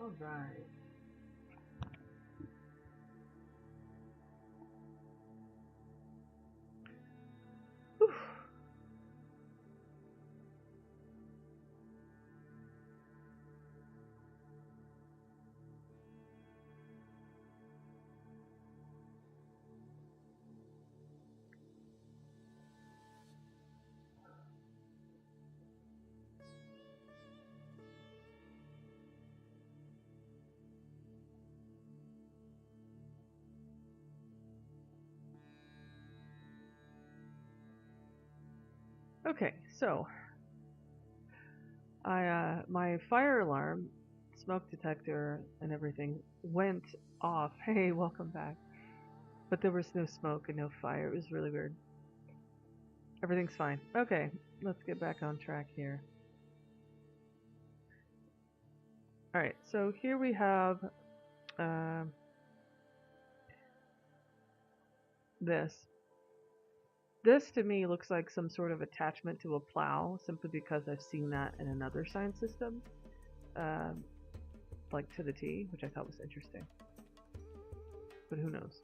All right. Whew. Okay, so my fire alarm, smoke detector, and everything went off. Hey, welcome back. But there was no smoke and no fire. It was really weird. Everything's fine. Okay, let's get back on track here. All right, so here we have uh, this. This to me looks like some sort of attachment to a plow, simply because I've seen that in another sign system, um, like to the T, which I thought was interesting. But who knows?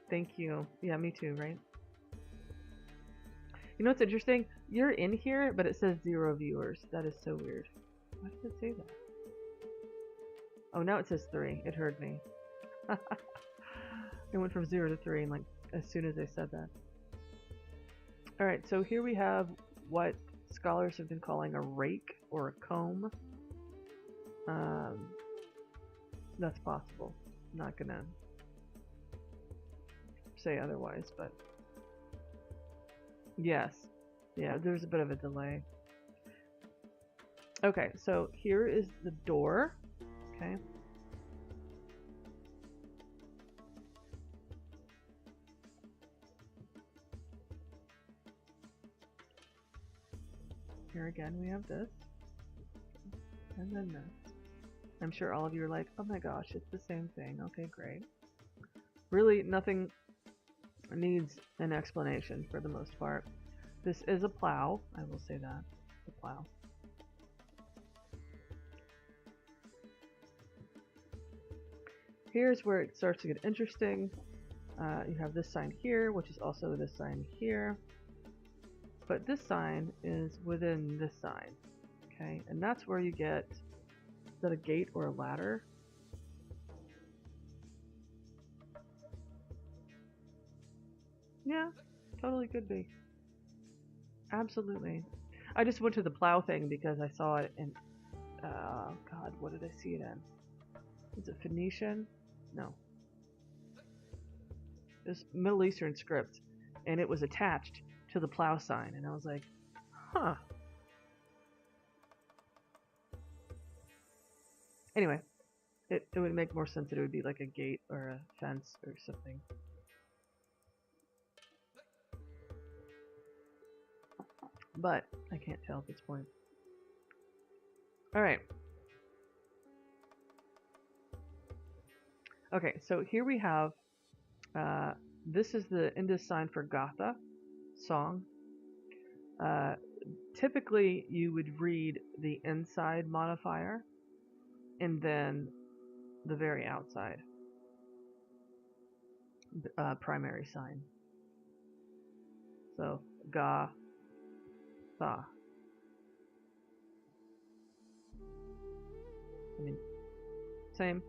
Thank you. Yeah, me too, right? You know what's interesting? You're in here, but it says 0 viewers. That is so weird. Why does it say that? Oh, now it says 3. It heard me. It went from 0 to 3, and like as soon as I said that. All right, so here we have what scholars have been calling a rake or a comb. That's possible. I'm not gonna say otherwise, but yes. Yeah, there's a bit of a delay. Okay, so here is the door. Okay. Here again we have this. And then this. I'm sure all of you are like, oh my gosh, it's the same thing. Okay, great. Really, nothing needs an explanation for the most part. This is a plow. I will say that. It's a plow. Here's where it starts to get interesting. You have this sign here, which is also this sign here. But this sign is within this sign. Okay, and that's where you get, is that a gate or a ladder? Yeah, totally could be. Absolutely. I just went to the plow thing because I saw it in, God, what did I see it in? Is it Phoenician? No. It was Middle Eastern script, and it was attached to the plow sign, and I was like, huh. Anyway, it would make more sense that it would be like a gate or a fence or something. But I can't tell at this point. All right. Okay, so here we have, this is the Indus sign for Gatha, song. Typically, you would read the inside modifier and then the very outside primary sign. So, Ga, Tha. I mean, same.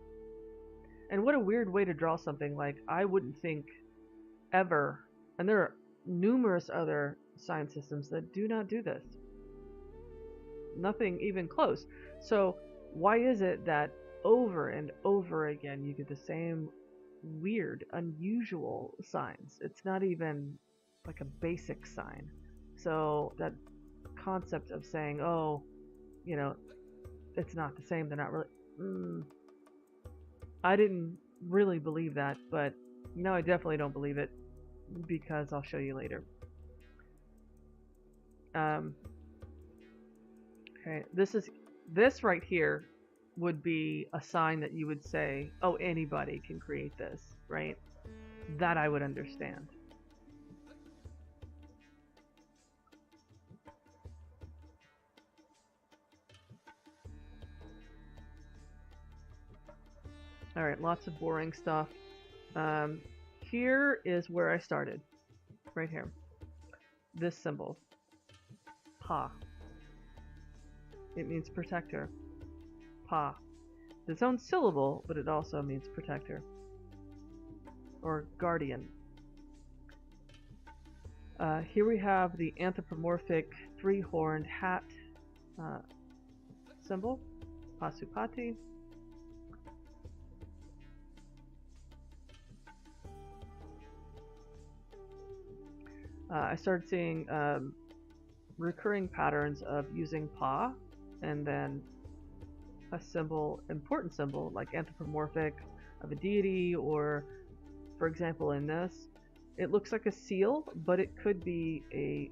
And what a weird way to draw something. Like, I wouldn't think ever, and there are numerous other sign systems that do not do this. Nothing even close. So, why is it that over and over again you get the same weird, unusual signs? It's not even like a basic sign. So, that concept of saying, oh, you know, it's not the same, they're not really. I didn't really believe that, but no, I definitely don't believe it because I'll show you later. Okay, this right here would be a sign that you would say, oh, anybody can create this, right? That I would understand. All right, lots of boring stuff. Here is where I started, right here. This symbol, Pa. It means protector. Pa. It's its own syllable, but it also means protector or guardian. Here we have the anthropomorphic three-horned hat symbol, Pasupati. I started seeing recurring patterns of using Pa and then a symbol, important symbol, like anthropomorphic of a deity, or for example in this, it looks like a seal, but it could be a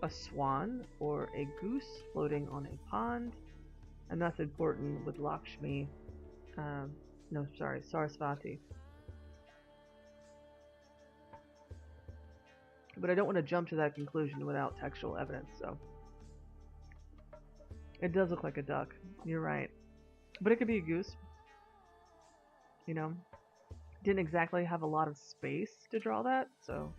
swan or a goose floating on a pond, and that's important with Lakshmi. Sarasvati. But I don't want to jump to that conclusion without textual evidence, so. It does look like a duck, you're right. But it could be a goose. You know, didn't exactly have a lot of space to draw that, so.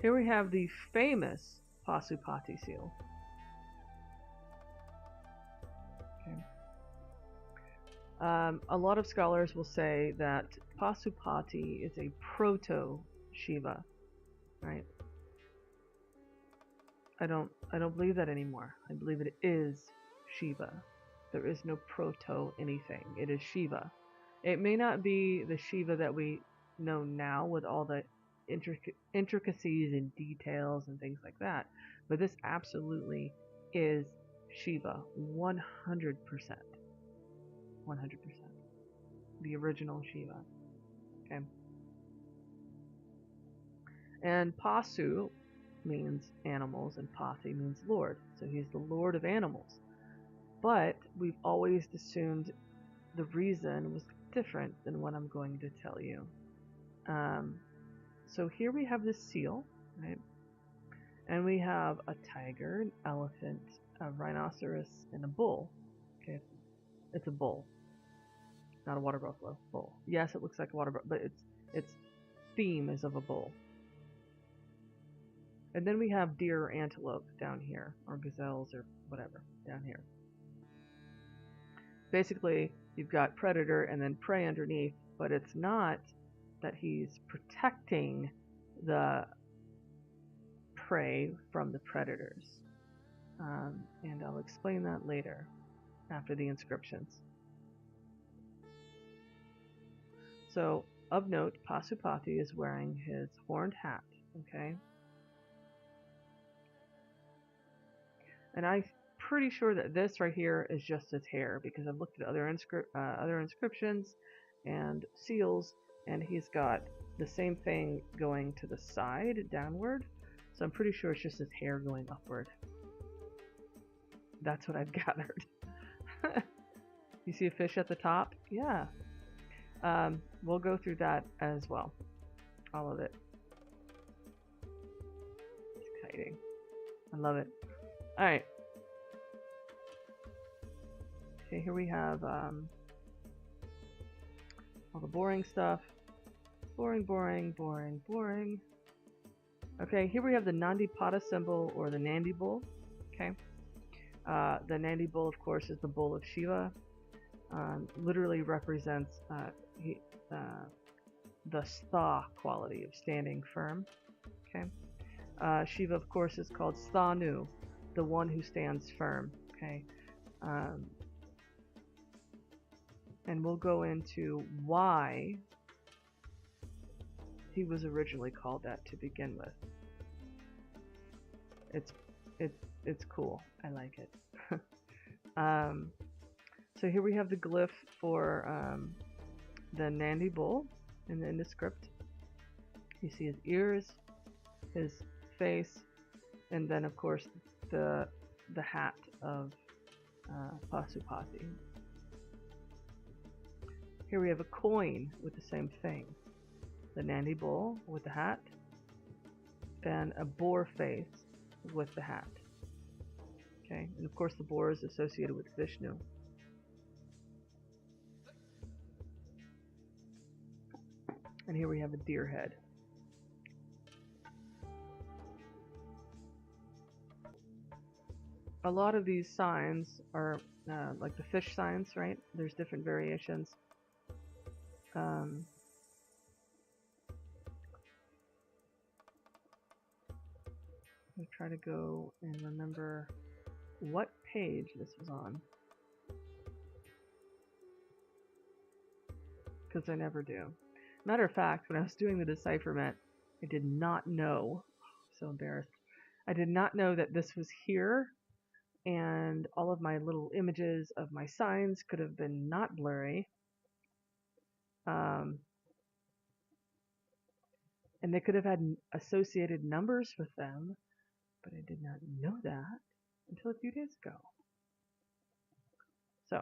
Here we have the famous Pasupati seal. Okay. A lot of scholars will say that Pasupati is a proto-Shiva, right? I don't believe that anymore. I believe it is Shiva. There is no proto anything. It is Shiva. It may not be the Shiva that we know now with all the intricacies and details and things like that, but this absolutely is Shiva, 100%. 100%. The original Shiva. Okay. And Pasu means animals and Pati means Lord. So he's the Lord of animals. But we've always assumed the reason was different than what I'm going to tell you. So here we have this seal, right? And we have a tiger, an elephant, a rhinoceros, and a bull. Okay, it's a bull, not a water buffalo. Bull. Yes, it looks like a water buffalo, but its theme is of a bull. And then we have deer or antelope down here, or gazelles or whatever down here. Basically, you've got predator and then prey underneath, but it's not that he's protecting the prey from the predators. And I'll explain that later, after the inscriptions. So, of note, Pasupati is wearing his horned hat, okay? And I'm pretty sure that this right here is just his hair, because I've looked at other inscriptions and seals, and he's got the same thing going to the side, downward. So I'm pretty sure it's just his hair going upward. That's what I've gathered. You see a fish at the top? Yeah. We'll go through that as well. All of it. Exciting. I love it. Alright. Okay, here we have all the boring stuff. Boring, boring, boring, boring. Okay, here we have the Nandi Pada symbol, or the Nandi bull. Okay. The Nandi bull, of course, is the bull of Shiva. Literally represents the stha quality of standing firm. Okay. Shiva, of course, is called Sthanu, the one who stands firm. Okay. And we'll go into why he was originally called that to begin with. It's cool. I like it. So here we have the glyph for the Nandi bull in the script. You see his ears, his face, and then of course the hat of Pasupati. Here we have a coin with the same thing. The Nandi bull with the hat, and a boar face with the hat. Okay, and of course the boar is associated with Vishnu. And here we have a deer head. A lot of these signs are like the fish signs, right? There's different variations. I try to go and remember what page this was on, because I never do. Matter of fact, when I was doing the decipherment, I did not know, so embarrassed, I did not know that this was here, and all of my little images of my signs could have been not blurry. And they could have had associated numbers with them, but I did not know that until a few days ago. So,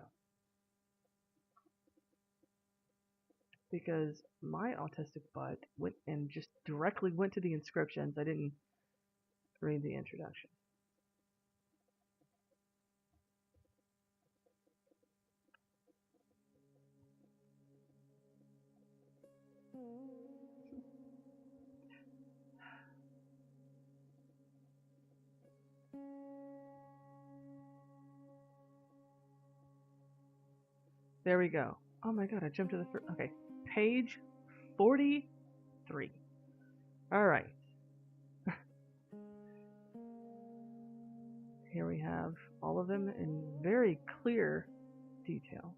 because my autistic butt went and just directly went to the inscriptions, I didn't read the introduction. There we go. Oh my god, I jumped to the first. Okay, page 43. All right. Here we have all of them in very clear detail.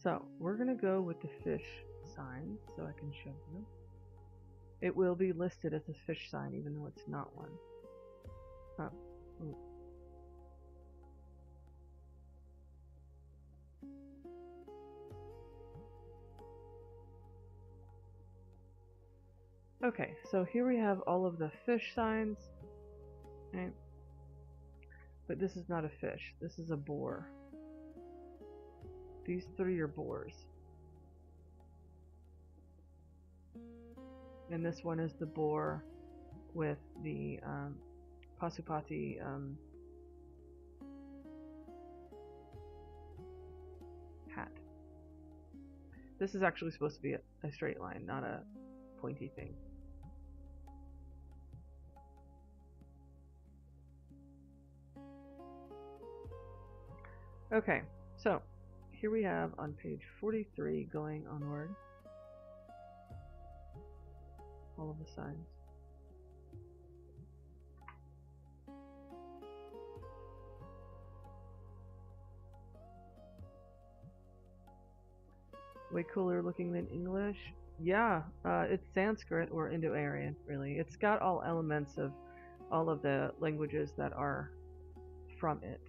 So we're going to go with the fish sign so I can show you. It will be listed as a fish sign even though it's not one. Oh. Ooh. Okay, so here we have all of the fish signs, right? But this is not a fish, this is a boar. These three are boars. And this one is the boar with the Pasupati hat. This is actually supposed to be a straight line, not a pointy thing. Okay, so here we have on page 43 going onward all of the signs. Way cooler looking than English. Yeah, it's Sanskrit or Indo-Aryan, really. It's got all elements of all of the languages that are from it,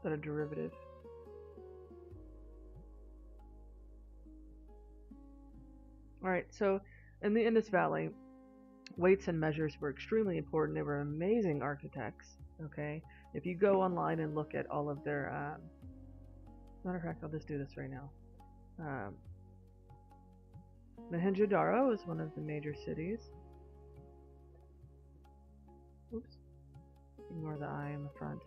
that are derivative. Alright, so in the Indus Valley, weights and measures were extremely important. They were amazing architects, okay? If you go online and look at all of their... matter of fact, I'll just do this right now. Mohenjo-Daro is one of the major cities. Oops. Ignore the I in the front.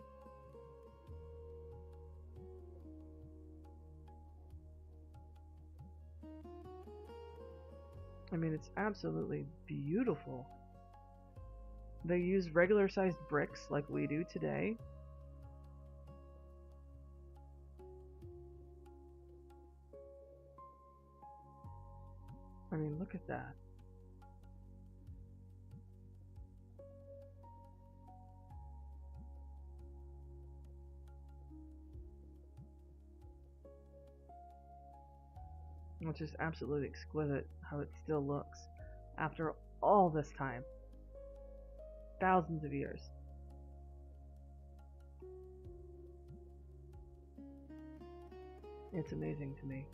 I mean, it's absolutely beautiful. They use regular sized bricks like we do today. I mean, look at that. It's just absolutely exquisite how it still looks after all this time. Thousands of years. It's amazing to me.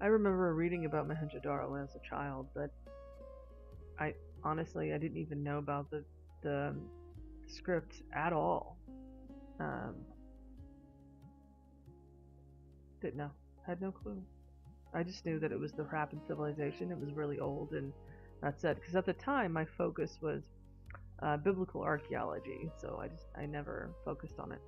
I remember reading about Mohenjo-Daro as a child, but honestly I didn't even know about the script at all. Didn't know. Had no clue. I just knew that it was the Harappan civilization. It was really old, and that's it. Because at the time, my focus was biblical archaeology, so I never focused on it.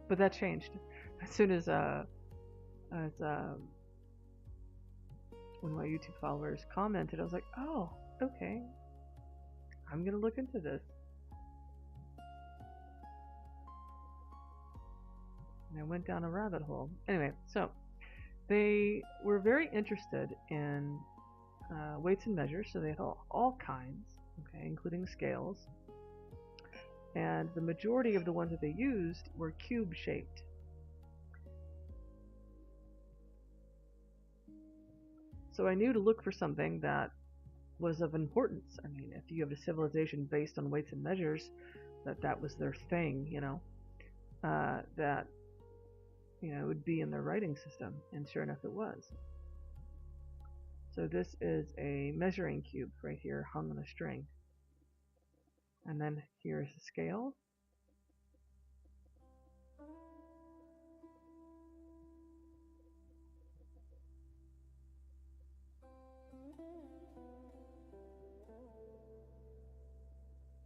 But that changed as soon as one of my YouTube followers commented. I was like, oh, okay, I'm gonna look into this. And I went down a rabbit hole. Anyway, so they were very interested in weights and measures, so they had all kinds, okay, including scales. And the majority of the ones that they used were cube-shaped. So I knew to look for something that was of importance. I mean, if you have a civilization based on weights and measures, that was their thing, that would be in their writing system, and sure enough it was. So this is a measuring cube right here, hung on a string. And then here's the scale.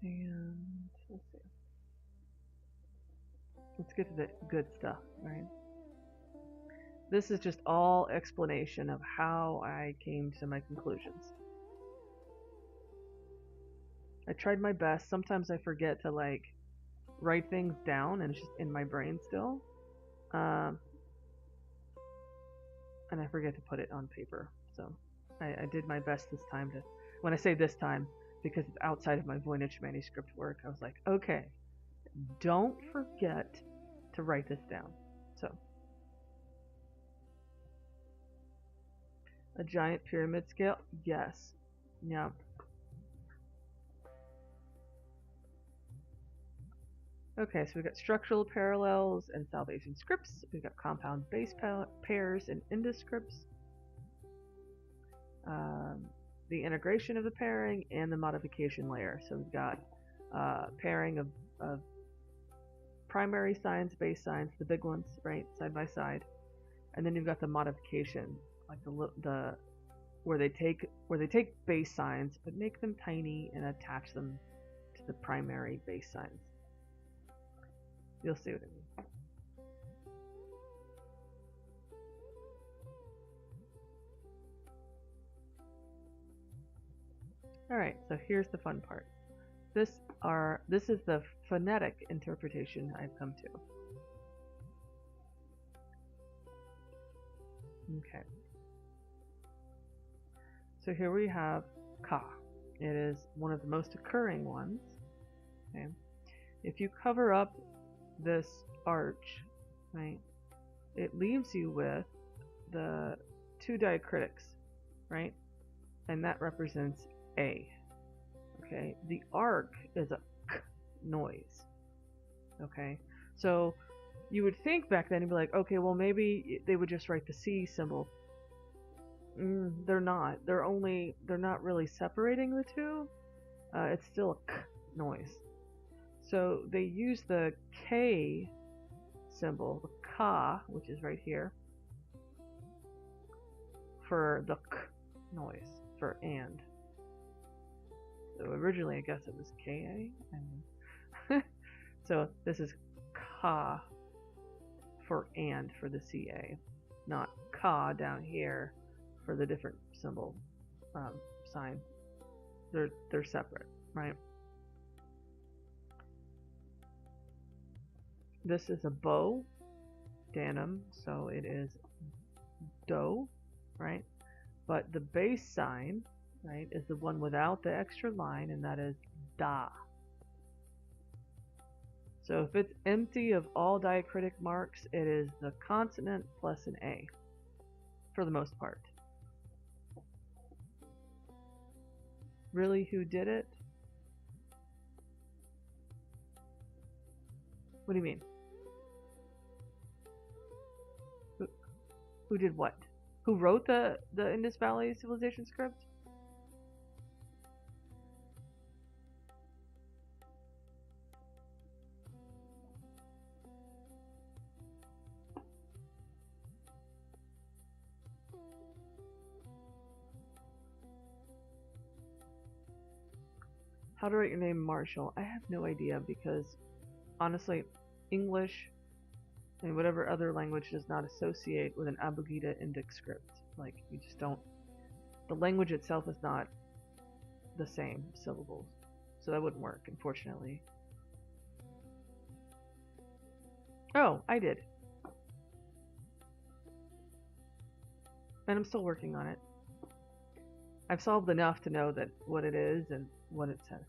And let's see. Let's get to the good stuff, right? This is just all explanation of how I came to my conclusions. I tried my best. Sometimes I forget to write things down, and it's just in my brain still. And I forget to put it on paper. So I did my best this time to, when I say this time, because it's outside of my Voynich manuscript work, I was like, okay, don't forget to write this down. So a giant pyramid scale? Yes. Yeah. Okay, so we've got structural parallels and salvation scripts. We've got compound base pairs and Indus scripts. The integration of the pairing and the modification layer. So we've got pairing of primary signs, base signs, the big ones, right, side by side, and then you've got the modification, like the where they take base signs but make them tiny and attach them to the primary base signs. You'll see what I mean. Alright, so here's the fun part. This is the phonetic interpretation I've come to. Okay. So here we have ka. It is one of the most occurring ones. Okay. If you cover up this arch, right, it leaves you with the two diacritics, right? And that represents A. Okay, the arc is a k noise. Okay, so you would think back then and be like, okay, well maybe they would just write the C symbol. They're not. They're not really separating the two. It's still a k noise. So they use the K symbol, the ka, which is right here, for the k noise, for and. So originally I guess it was Ka, and so this is ka for and for the Ca, not ka down here for the different symbol sign. They're separate, right? This is a bow, danum, so it is do, right? But the base sign, right, is the one without the extra line, and that is da. So if it's empty of all diacritic marks, it is the consonant plus an A, for the most part. Really, who did it? What do you mean? Who did what? Who wrote the Indus Valley Civilization script? How to write your name Marshall? I have no idea because honestly, English and whatever other language does not associate with an Abugida index script. Like, you just don't. The language itself is not the same syllables. So that wouldn't work, unfortunately. Oh, I did. And I'm still working on it. I've solved enough to know that what it is and what it says.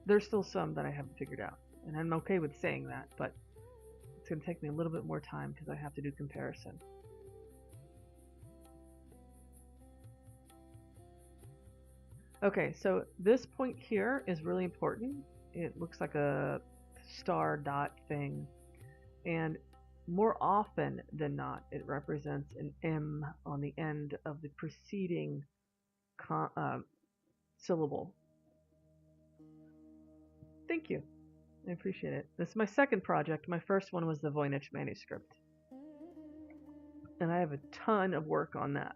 There's still some that I haven't figured out. And I'm okay with saying that, but it's going to take me a little bit more time because I have to do comparison. Okay, so this point here is really important. It looks like a star dot thing. And more often than not, it represents an M on the end of the preceding syllable. Thank you. I appreciate it. This is my second project. My first one was the Voynich manuscript. And I have a ton of work on that.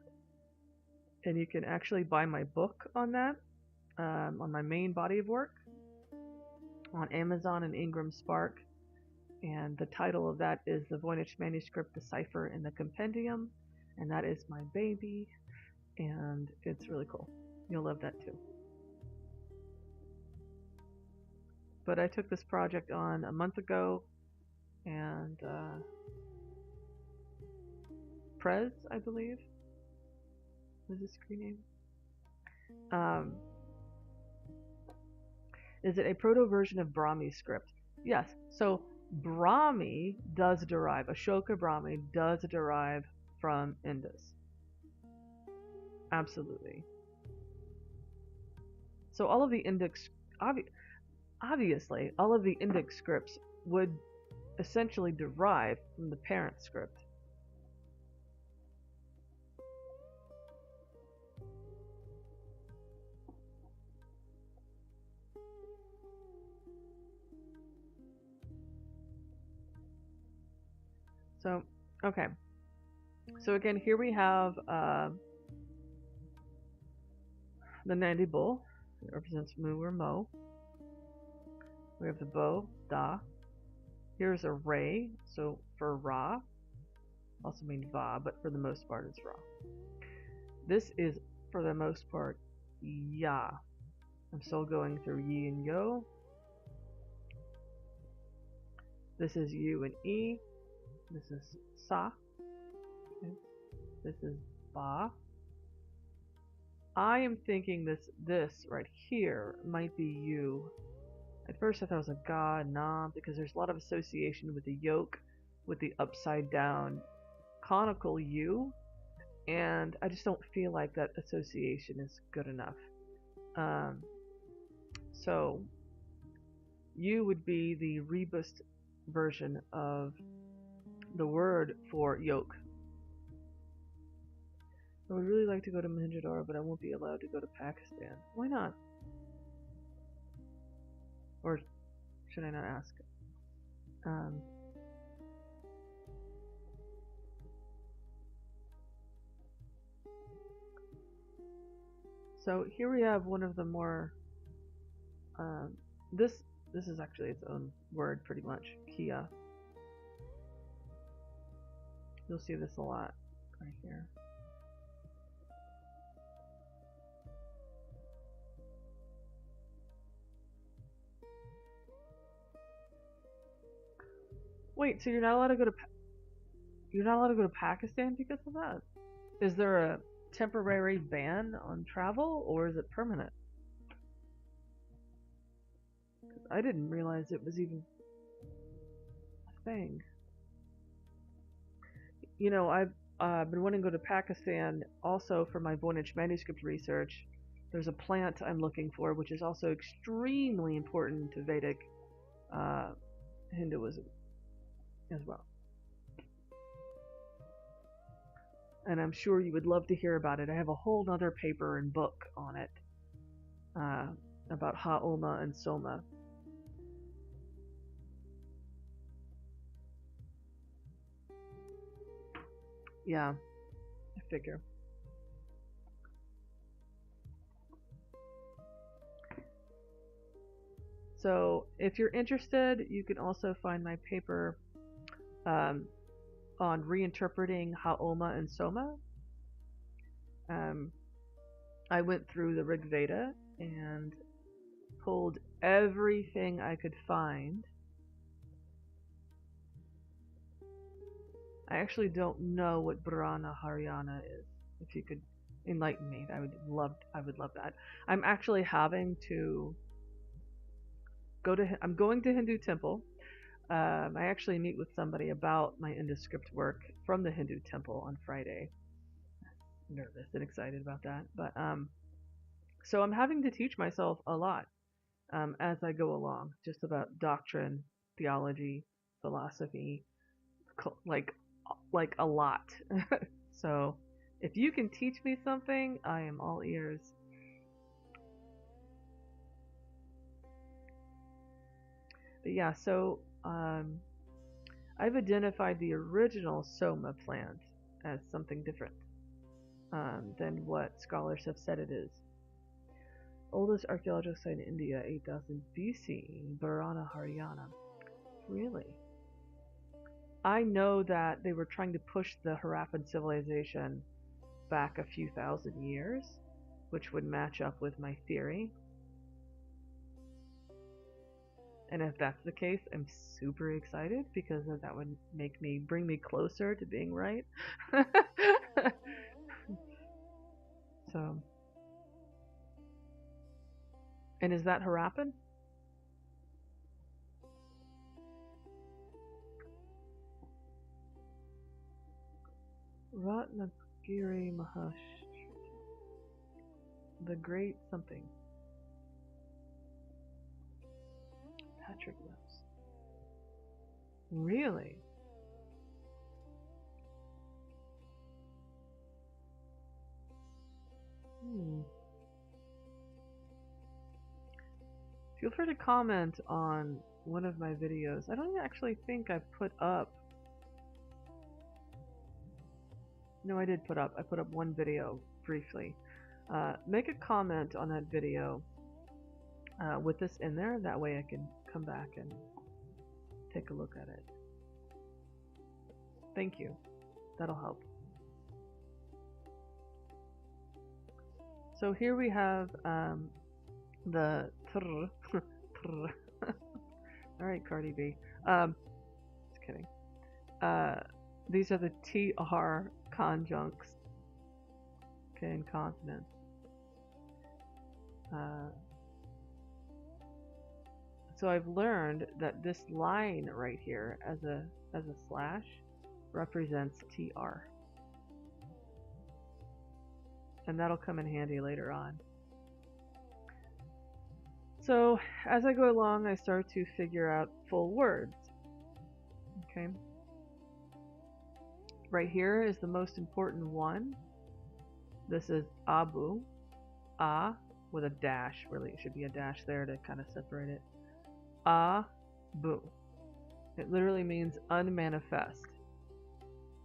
And you can actually buy my book on that, on my main body of work, on Amazon and Ingram Spark. And the title of that is The Voynich Manuscript, the Cipher in the Compendium. And that is my baby. And it's really cool. You'll love that too. But I took this project on a month ago, and Prez, I believe, was his screen name. Is it a proto version of Brahmi script? Yes. So Brahmi does derive, Ashoka Brahmi does derive from Indus. Absolutely. So all of the index, obviously, all of the index scripts would essentially derive from the parent script. So, okay. So again, here we have the Nandi bull. It represents Mu or Mo. We have the bow, Da. Here's a Ray, so for Ra. Also means Va, but for the most part it's Ra. This is, for the most part, Ya. I'm still going through Yi and Yo. This is U and E. This is Sa. Okay. This is Ba. I am thinking this right here might be U. At first I thought it was a Ga, Na, because there's a lot of association with the yoke, with the upside down conical U, and I just don't feel like that association is good enough. So U would be the rebused version of the word for yoke. I would really like to go to Mohenjo-daro, but I won't be allowed to go to Pakistan. Why not? Or should I not ask? So here we have one of the more, this is actually its own word pretty much, Kia. You'll see this a lot right here. Wait, so you're not allowed to go to Pakistan because of that? Is there a temporary ban on travel, or is it permanent? I didn't realize it was even a thing. You know, I've been wanting to go to Pakistan also for my Voynich manuscript research. There's a plant I'm looking for, which is also extremely important to Vedic Hinduism as well. And I'm sure you would love to hear about it. I have a whole other paper and book on it about Ha-Oma and Soma. Yeah, I figure. So if you're interested, you can also find my paper on reinterpreting Haoma and Soma. I went through the Rig Veda and pulled everything I could find. I actually don't know what Brahmana Haryana is. If you could enlighten me, I would love that. I'm actually having to I'm going to Hindu temple. I actually meet with somebody about my Indus script work from the Hindu temple on Friday. I'm nervous and excited about that. But so I'm having to teach myself a lot as I go along, just about doctrine, theology, philosophy, like a lot. So if you can teach me something, I am all ears. But yeah, so I've identified the original Soma plant as something different than what scholars have said it is. Oldest archaeological site in India, 8000 BC, Varana, Haryana. Really? I know that they were trying to push the Harappan civilization back a few thousand years, which would match up with my theory. And if that's the case, I'm super excited because that would bring me closer to being right. So, and is that Harappan? Ratnagiri Mahash, the Great something. Petroglyphs. Really? Feel free to comment on one of my videos. I don't actually think I put up. No, I did put up. I put up one video briefly. Make a comment on that video with this in there. That way I can come back and take a look at it. Thank you. That'll help. So here we have the Alright, Cardi B. Just kidding. These are the TR conjuncts. Okay, and consonants. So I've learned that this line right here as a slash represents TR. And that'll come in handy later on. So as I go along, I start to figure out full words. Okay. Right here is the most important one. This is Abu. A with a dash. Really, it should be a dash there to kind of separate it. Abu. It literally means unmanifest.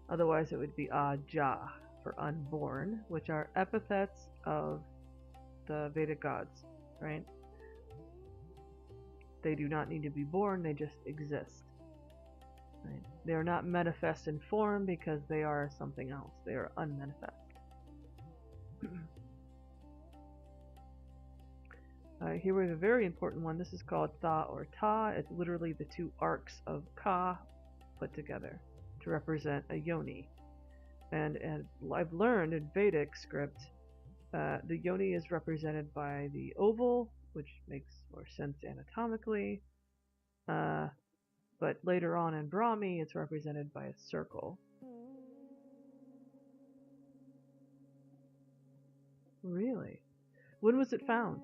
Otherwise, it would be Aja for unborn, which are epithets of the Vedic gods, right? They do not need to be born, they just exist. Right? They are not manifest in form because they are something else. They are unmanifest. Here we have a very important one. This is called Tha or Ta. It's literally the two arcs of Ka put together to represent a yoni. And I've learned in Vedic script, the yoni is represented by the oval, which makes more sense anatomically. But later on in Brahmi, it's represented by a circle. Really? When was it found?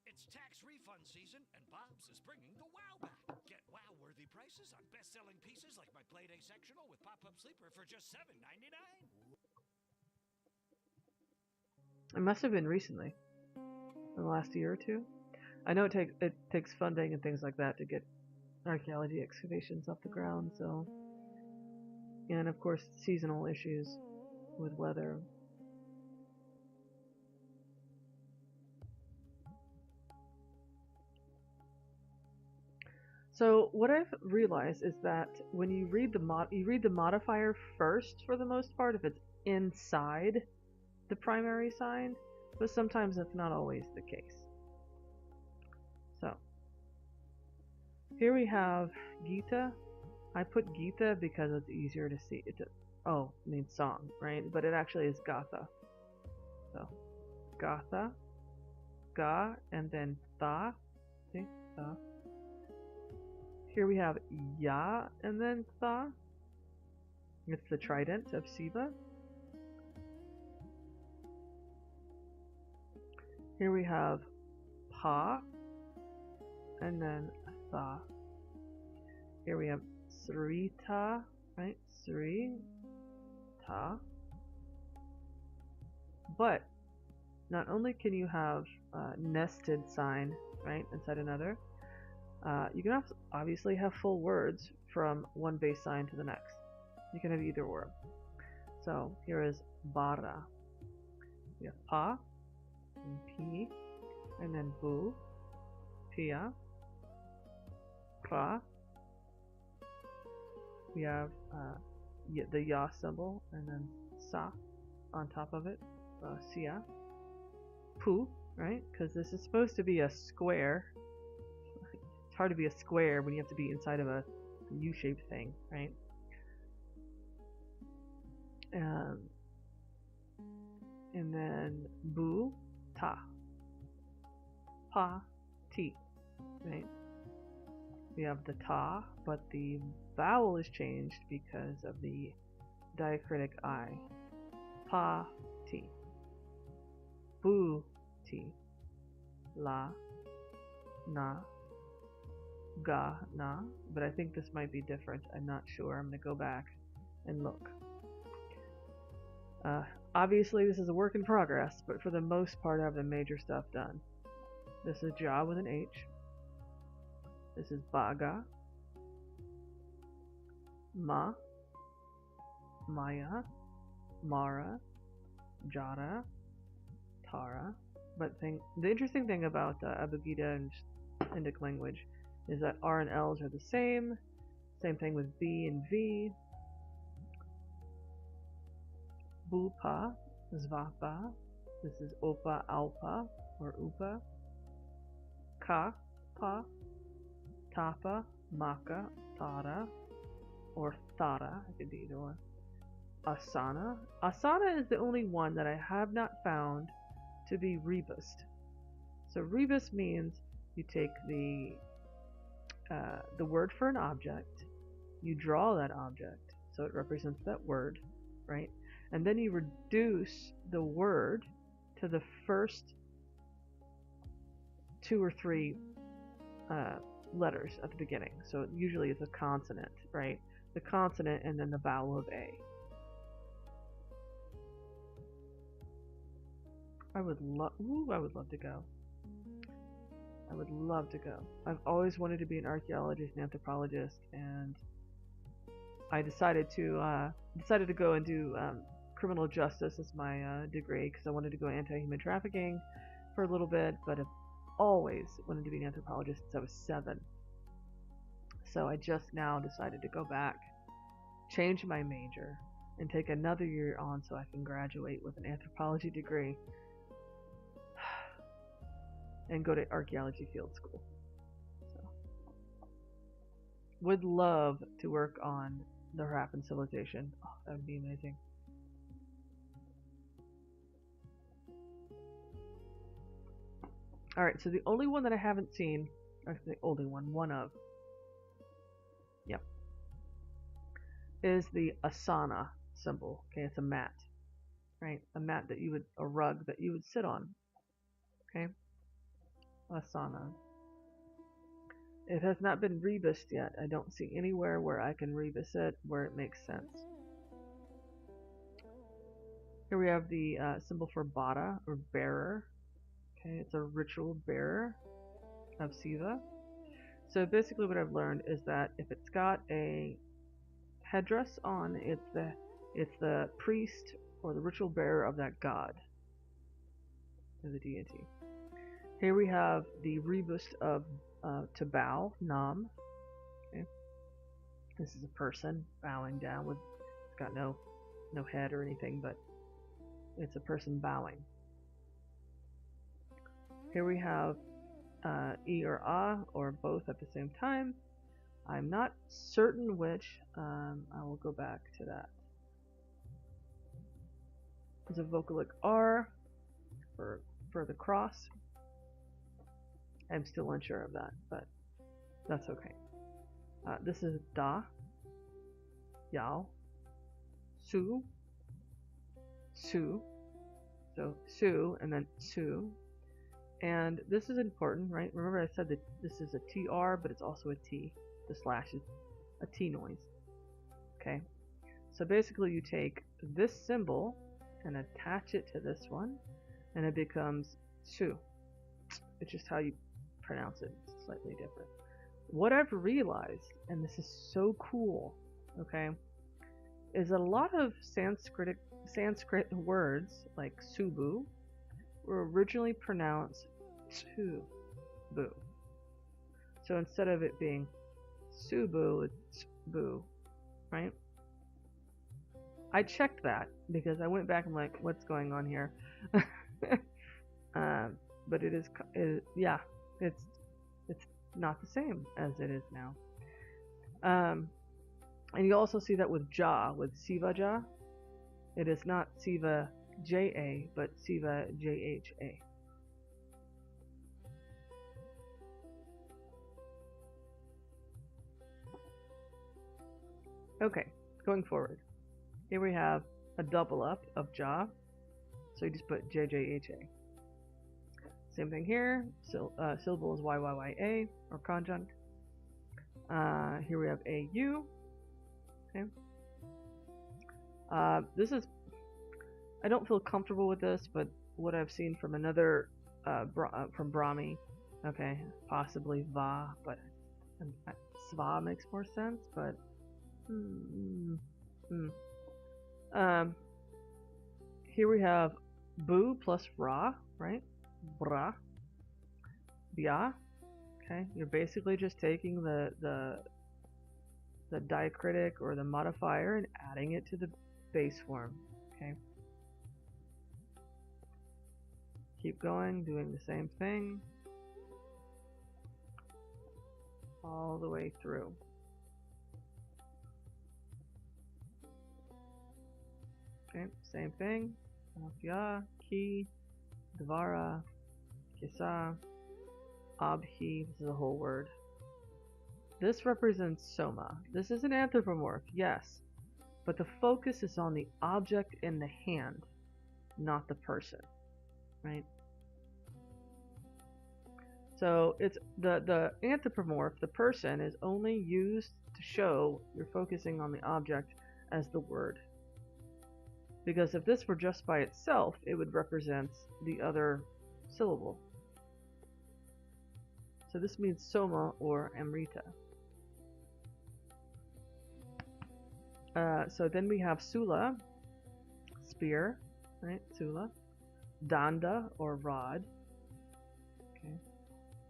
It's tax refund season, and Bob's is bringing the wow back. Get wow-worthy prices on best-selling pieces like my Play-Day sectional with pop-up sleeper for just $7.99. It must have been recently, in the last year or two. I know it takes funding and things like that to get archaeology excavations off the ground. So, and of course, seasonal issues with weather. So what I've realized is that when you read the modifier first for the most part if it's inside the primary sign, but sometimes that's not always the case. So here we have Gita. I put Gita because it's easier to see. It means song, right? But it actually is Gatha. So Gatha, Ga, and then Tha. See? Tha. Here we have Ya and then Tha. It's the trident of Siva. Here we have Pa and then Tha. Here we have Srita, right? Sri, Ta. But not only can you have a nested sign, right, inside another, you can obviously have full words from one base sign to the next. You can have either or. So here is Bara. We have Pa, and Pi, and then Bu, Pia, Pra. We have the Ya symbol, and then Sa on top of it, Sia. Pu, right? Because this is supposed to be a square. It's hard to be a square when you have to be inside of a U-shaped thing, right? And then Bu, Ta. Pa, Ti, right? We have the Ta, but the vowel is changed because of the diacritic I. Pa, Ti. Bu, Ti. La, Na. Ga, Na. But I think this might be different. I'm not sure. I'm going to go back and look. Obviously, this is a work in progress, but for the most part, I have the major stuff done. This is Ja with an H. This is Baga, Ma, Maya, Mara, Jara, Tara. But the interesting thing about Abugida and Indic language is that R and L's are the same. Same thing with B and V. Bupa, Zvapa. This is Opa, Alpa, or Upa. Ka, Pa. Tapa, Maka, Tara, or Thara. I could do either one. Asana. Asana is the only one that I have not found to be rebused. So rebus means you take the word for an object, you draw that object, so it represents that word, right? And then you reduce the word to the first 2 or 3 letters at the beginning. So usually it's a consonant, right? The consonant and then the vowel of A. I would love to go. I would love to go. I've always wanted to be an archaeologist and anthropologist, and I decided to go and do criminal justice as my degree because I wanted to go anti-human trafficking for a little bit, but I've always wanted to be an anthropologist since I was 7. So I just now decided to go back, change my major, and take another year on so I can graduate with an anthropology degree and go to archaeology field school. So, would love to work on the Harappan civilization. Oh, that would be amazing. Alright, so the only one that I haven't seen, or the only one of, yep, is the asana symbol. Okay, it's a mat, right? A mat that a rug that you would sit on. Okay, asana. It has not been rebused yet. I don't see anywhere where I can rebus it where it makes sense. Here we have the symbol for Bada, or bearer. Okay, it's a ritual bearer of Siva. So basically what I've learned is that if it's got a headdress on, it's the priest or the ritual bearer of that god, or the deity. Here we have the rebus of to bow, Nam. This is a person bowing down with, it's got no head or anything, but it's a person bowing. Here we have E or A, or both at the same time. I'm not certain which. I will go back to that. There's a vocalic R for the cross. I'm still unsure of that, but that's okay. This is Da, Yao, Su, Su, so Su, and then Su. And this is important, right? Remember I said that this is a TR, but it's also a T. The slash is a T noise. Okay? So basically you take this symbol and attach it to this one, and it becomes Su. It's just how you pronounce it. It's slightly different. What I've realized, and this is so cool, okay, is a lot of Sanskrit words like Subu were originally pronounced Tu-bu. So instead of it being Subu, it's Bu, right? I checked that because I went back and like, what's going on here? But it is, yeah, it's not the same as it is now. And you also see that with Ja, with Siva Ja. It is not Siva J-A, but Siva J-H-A. Okay, going forward. Here we have a double up of Ja, so you just put J-J-H-A. Same thing here, syllable is Y-Y-Y-A, or conjunct. Here we have A-U. Okay. This is, I don't feel comfortable with this, but what I've seen from another, from Brahmi, okay, possibly Va, but Sva makes more sense, but here we have Bu plus Ra, right? Bra. Bia. Okay, you're basically just taking the diacritic or the modifier and adding it to the base form. Okay. Keep going, doing the same thing all the way through. Okay, same thing. Afya, Ki, Dvara, Kisa, Abhi. This is a whole word. This represents Soma. This is an anthropomorph, yes, but the focus is on the object in the hand, not the person, right? So it's the anthropomorph, the person, is only used to show you're focusing on the object as the word. Because if this were just by itself, it would represent the other syllable. So this means Soma or Amrita. So then we have Sula, spear, right? Sula. Danda or rod. Okay.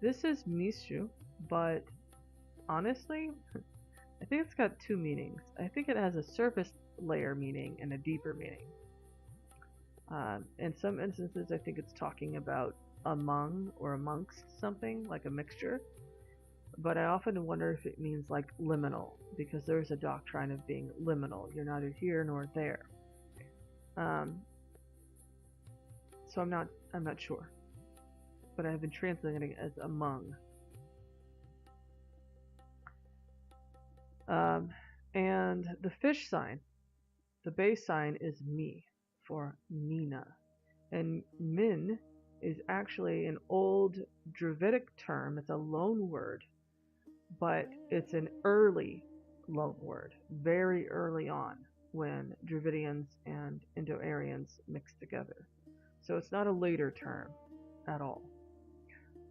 This is Mishu, but honestly, I think it's got two meanings. I think it has a surface layer meaning and a deeper meaning. In some instances, I think it's talking about among or amongst something, like a mixture. But I often wonder if it means like liminal, because there's a doctrine of being liminal. You're neither here nor there. So I'm not sure. But I've been translating it as among. And the fish sign, the base sign is Mi for Mina. And Min is actually an old Druidic term. It's a loan word, but it's an early loan word, very early on when Dravidians and Indo-Aryans mixed together. So it's not a later term at all.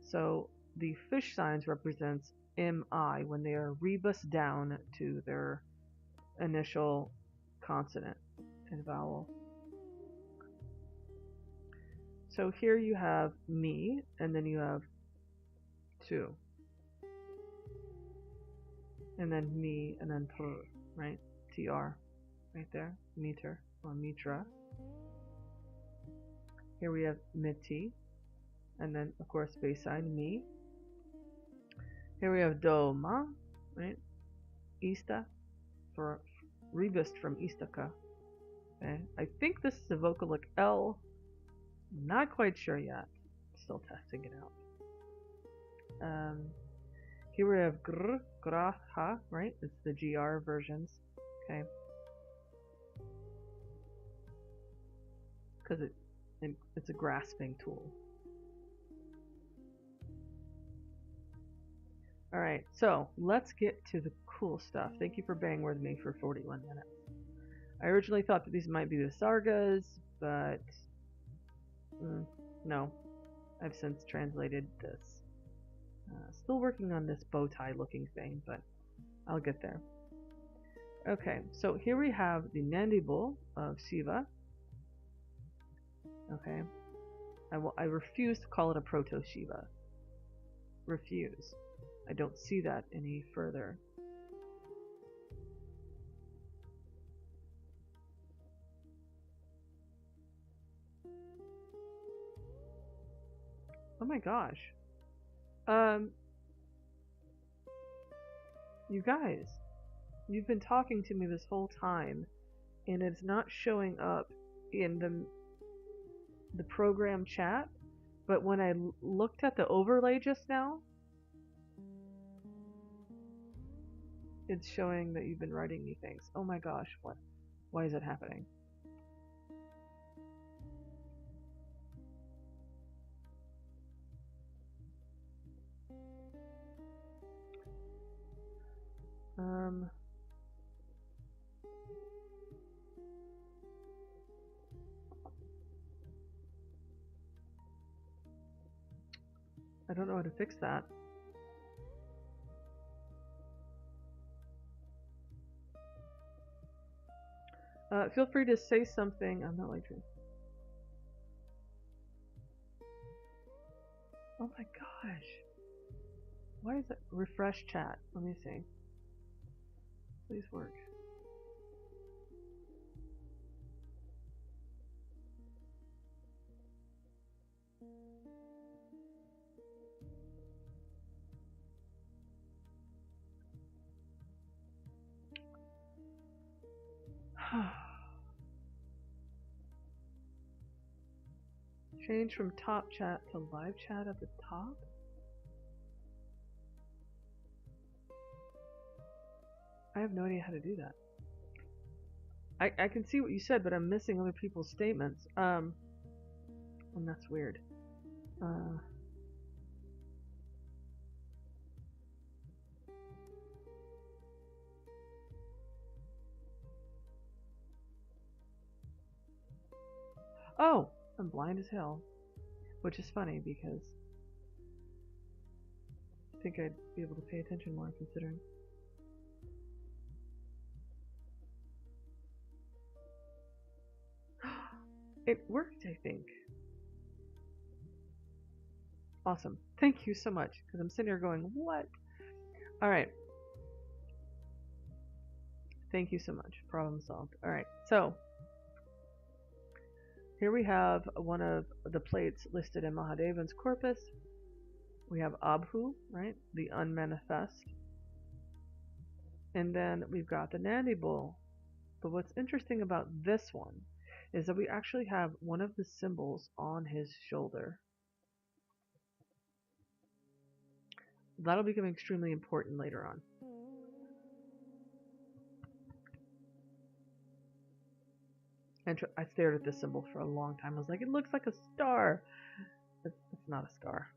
So the fish signs represents MI when they are rebus down to their initial consonant and vowel. So here you have me, and then you have two. and then mi, and then tr, right? TR, right there, meter or mitra. Here we have miti, and then of course bass side mi. Here we have do ma, right? Ista, for rebus from istaka. Okay, I think this is a vocalic L. Not quite sure yet. Still testing it out. Here we have gr, gra, ha, right? It's the GR versions. Okay. Because it's a grasping tool. Alright, so let's get to the cool stuff. Thank you for bearing with me for 41 minutes. I originally thought that these might be the Sargas, but no. I've since translated this. Still working on this bow tie looking thing, but I'll get there. Okay, so here we have the Nandibul of Shiva. Okay, I refuse to call it a proto-Shiva. Refuse. I don't see that any further. Oh my gosh. You guys, you've been talking to me this whole time, and it's not showing up in the program chat, but when I looked at the overlay just now, it's showing that you've been writing me things. Oh my gosh, what? Why is it happening? I don't know how to fix that. Feel free to say something. I'm not like to. Oh my gosh. Why is it? Refresh chat. Let me see. Please work. Change from top chat to live chat at the top? I have no idea how to do that. I can see what you said, but I'm missing other people's statements. And that's weird. Oh, I'm blind as hell. Which is funny because I think I'd be able to pay attention more considering. It worked, I think. Awesome. Thank you so much, because I'm sitting here going, what? Alright. Thank you so much. Problem solved. Alright, so here we have one of the plates listed in Mahadevan's corpus. We have Abhu, right? The unmanifest. And then we've got the Nandibul. But what's interesting about this one is that we actually have one of the symbols on his shoulder. That'll become extremely important later on. And I stared at this symbol for a long time. I was like, it looks like a star. It's not a star.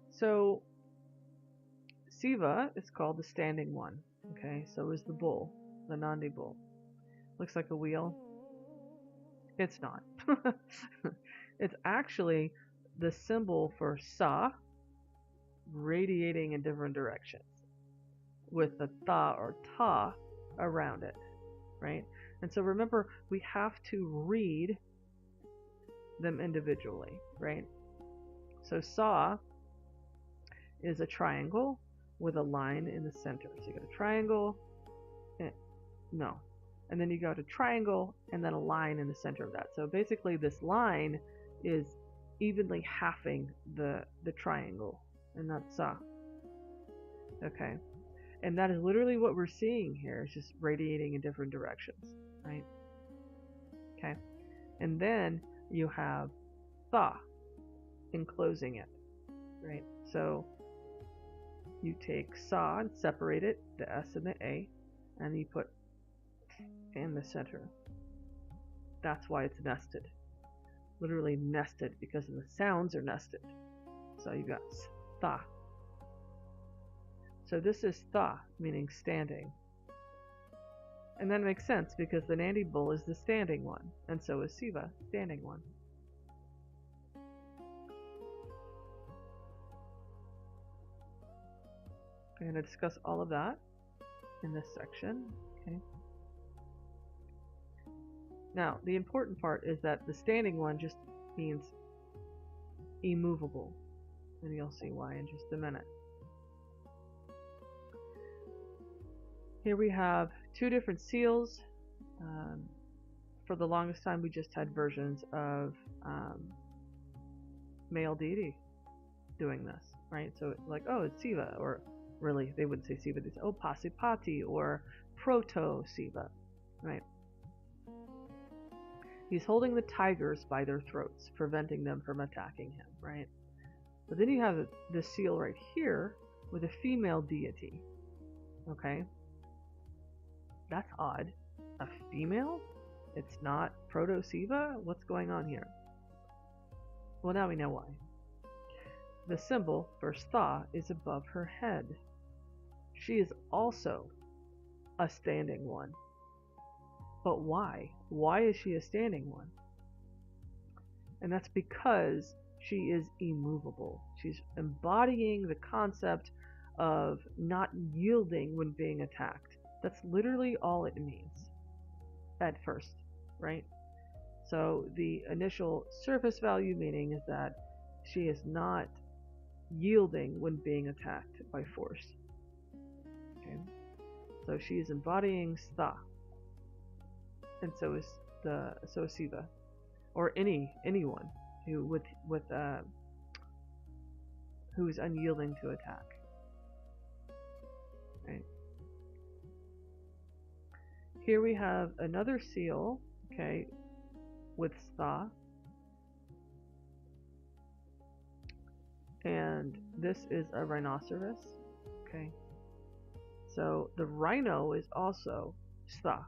So, Siva is called the standing one. Okay, so is the bull, the Nandi bull. Looks like a wheel. It's not. It's actually the symbol for Sa radiating in different directions with the Tha or Ta around it, right? And so remember, we have to read them individually, right? So Sa is a triangle with a line in the center. So you got a triangle, and then you got a triangle and then a line in the center of that. So basically this line is evenly halving the triangle, and that's Sa. Okay. And that is literally what we're seeing here. It's just radiating in different directions, right? Okay. And then you have Tha enclosing it, right? So you take Sa and separate it, the S and the A, and you put in the center. That's why it's nested. Literally nested because the sounds are nested. So you got Tha. So this is Tha, meaning standing. And that makes sense because the Nandi bull is the standing one, and so is Siva, standing one. I'm going to discuss all of that in this section. Okay. Now, the important part is that the standing one just means immovable, and you'll see why in just a minute. Here we have two different seals. For the longest time, we just had versions of male deity doing this, right? So it's like, oh, it's Siva, or really, they wouldn't say Siva, they'd say, oh, Pasipati, or Proto-Siva, right? He's holding the tigers by their throats, preventing them from attacking him, right? But then you have this seal right here with a female deity, okay? That's odd. A female? It's not Proto-Siva? What's going on here? Well, now we know why. The symbol for Tha is above her head. She is also a standing one. But why? Why is she a standing one? And that's because she is immovable. She's embodying the concept of not yielding when being attacked. That's literally all it means at first, right? So the initial surface value meaning is that she is not yielding when being attacked by force. Okay? So she is embodying Tha. And so is Siva, or anyone who who is unyielding to attack. Right. Here we have another seal, okay, with Tha, and this is a rhinoceros. Okay, so the rhino is also Tha.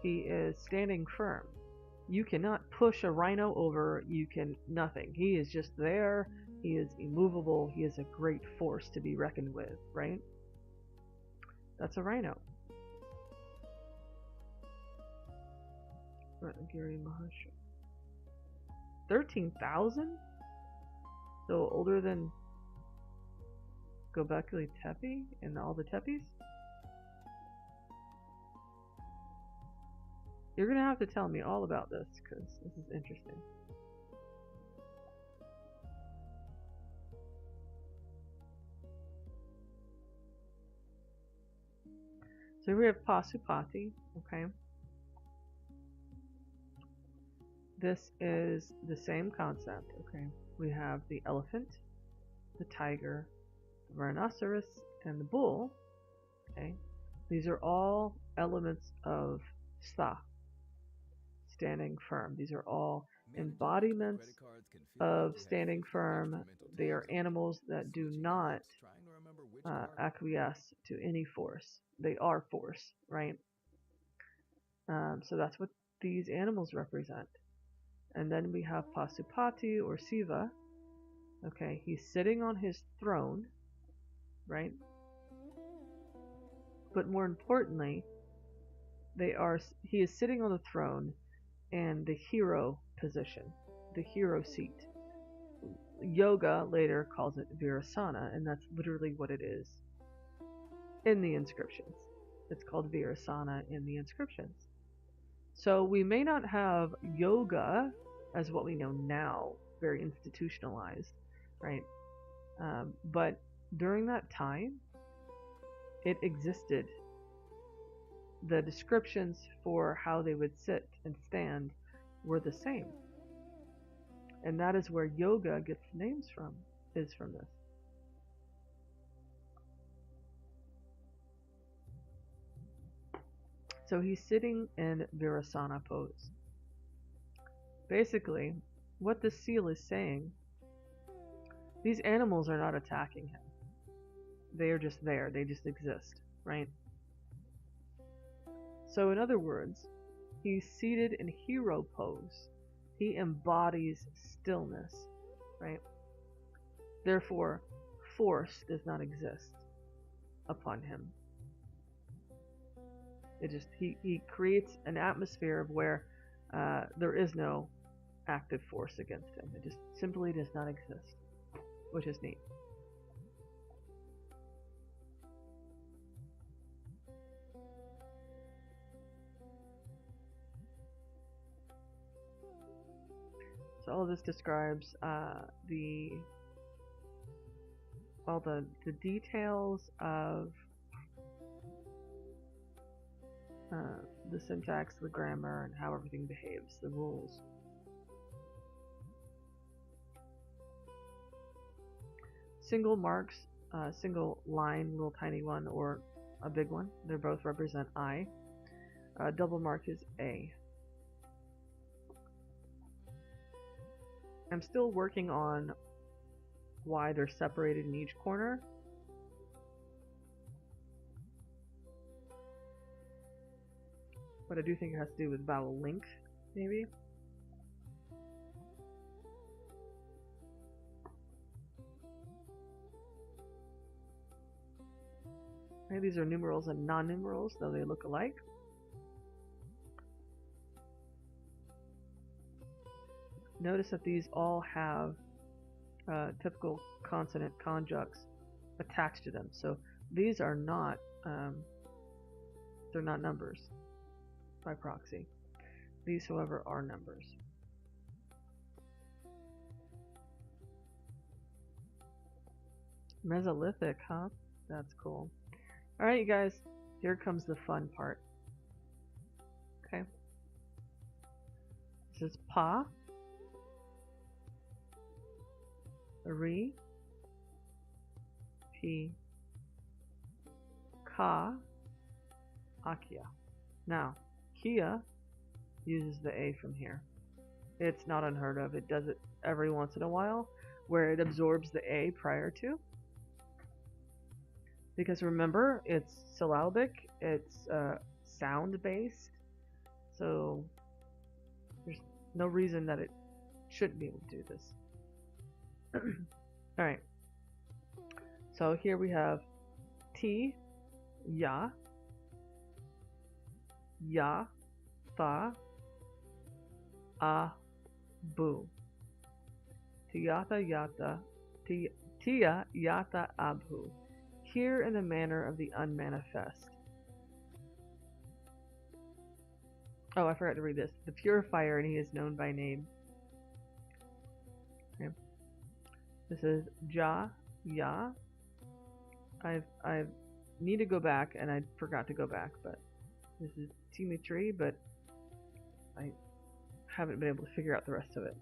He is standing firm. You cannot push a rhino over, nothing. He is just there, he is immovable, he is a great force to be reckoned with, right? That's a rhino. Ratnagiri Mahasha. 13,000? So older than Gobekli Tepe and all the Tepes? You're going to have to tell me all about this, because this is interesting. So we have Pasupati, okay? This is the same concept, okay? We have the elephant, the tiger, the rhinoceros, and the bull, okay? These are all elements of Tha, standing firm. These are all embodiments of standing firm. They are animals that do not acquiesce to any force. They are force, right? So that's what these animals represent. And then we have Pasupati or Siva. Okay, he's sitting on his throne, right? But more importantly, he is sitting on the throne and the hero position, the hero seat. Yoga later calls it Virasana, and that's literally what it is in the inscriptions. It's called Virasana in the inscriptions. So we may not have yoga as what we know now, very institutionalized, right? But during that time, it existed. The descriptions for how they would sit and stand were the same. And that is where yoga gets names from, is from this. So he's sitting in Virasana pose. Basically, what the seal is saying, these animals are not attacking him. They are just there. They just exist, right? So in other words, he's seated in hero pose. He embodies stillness, right? Therefore, force does not exist upon him. He creates an atmosphere of where there is no active force against him. It just simply does not exist, which is neat. So all of this describes all the details of the syntax, the grammar, and how everything behaves, the rules. Single marks, single line, little tiny one, or a big one, they both represent I. Double mark is A. I'm still working on why they're separated in each corner. But I do think it has to do with vowel length, maybe. Maybe these are numerals and non-numerals, though they look alike. Notice that these all have typical consonant conjuncts attached to them. So these are not, they're not numbers by proxy. These, however, are numbers. Mesolithic, huh? That's cool. Alright, you guys, here comes the fun part. Okay. This is Pa, Ri, Pi, Ka, Akya. Now, Kia uses the A from here. It's not unheard of. It does it every once in a while, where it absorbs the A prior to. Because remember, it's syllabic, it's sound-based, so there's no reason that it shouldn't be able to do this. Alright, so here we have Ti, Ya, Ya, Tha, A, Bu. Tiyata Yata, Tia Yata Abhu. Here in the manner of the unmanifest. Oh, I forgot to read this. The purifier, and he is known by name. Okay. This is Ja, Ya. I need to go back, and I forgot to go back, but this is Timitri, but I haven't been able to figure out the rest of it.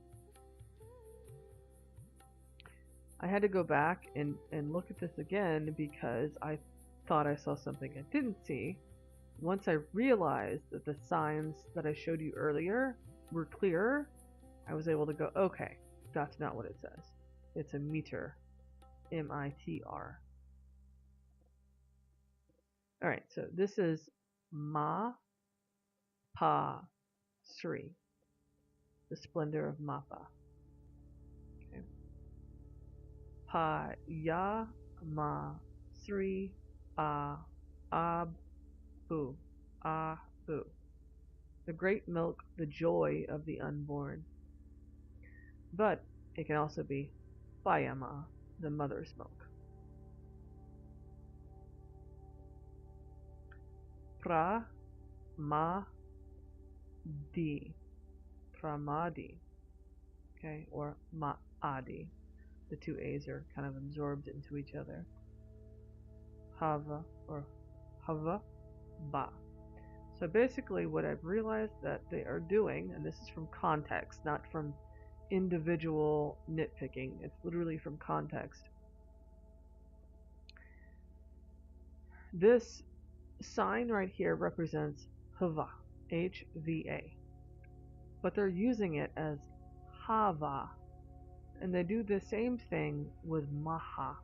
I had to go back and look at this again because I thought I saw something I didn't see. Once I realized that the signs that I showed you earlier were clearer, I was able to go, okay, that's not what it says. It's a meter. M-I-T-R. Alright, so this is Ma, Pa, Sri. The splendor of Mappa. Pa, Ya, Ma, Sri, A, Ab, Bu, Ah, Bu. The great milk, the joy of the unborn. But it can also be Bayama, the mother's milk. Pra, Ma, Di. Pramadi. Okay, or Ma'adi. The two A's are kind of absorbed into each other. Hava, or Hava, Ba. So basically what I've realized that they are doing, and this is from context, not from individual nitpicking, it's literally from context. This sign right here represents Hava, H-V-A, but they're using it as Hava, and they do the same thing with Maha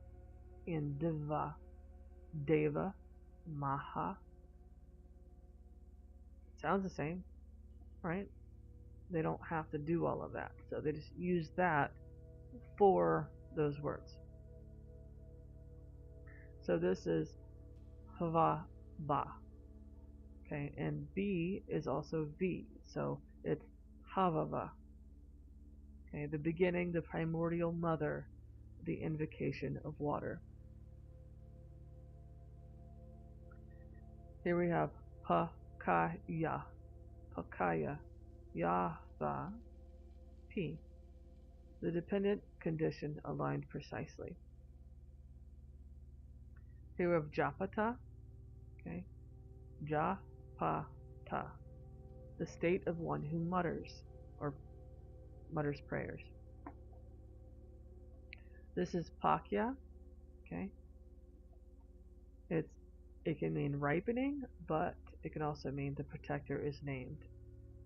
in Diva, Deva, Maha. Sounds the same, right? They don't have to do all of that, so they just use that for those words. So this is Hava, Ba. Okay, and B is also V, so it's Havava. Okay, the beginning, the primordial mother, the invocation of water. Here we have Pakaya, Pakaya, Yatha, P. The dependent condition aligned precisely. Here we have Japata, okay, Japata, the state of one who mutters, or mutters prayers. This is Pakya, okay. It can mean ripening, but it can also mean the protector is named.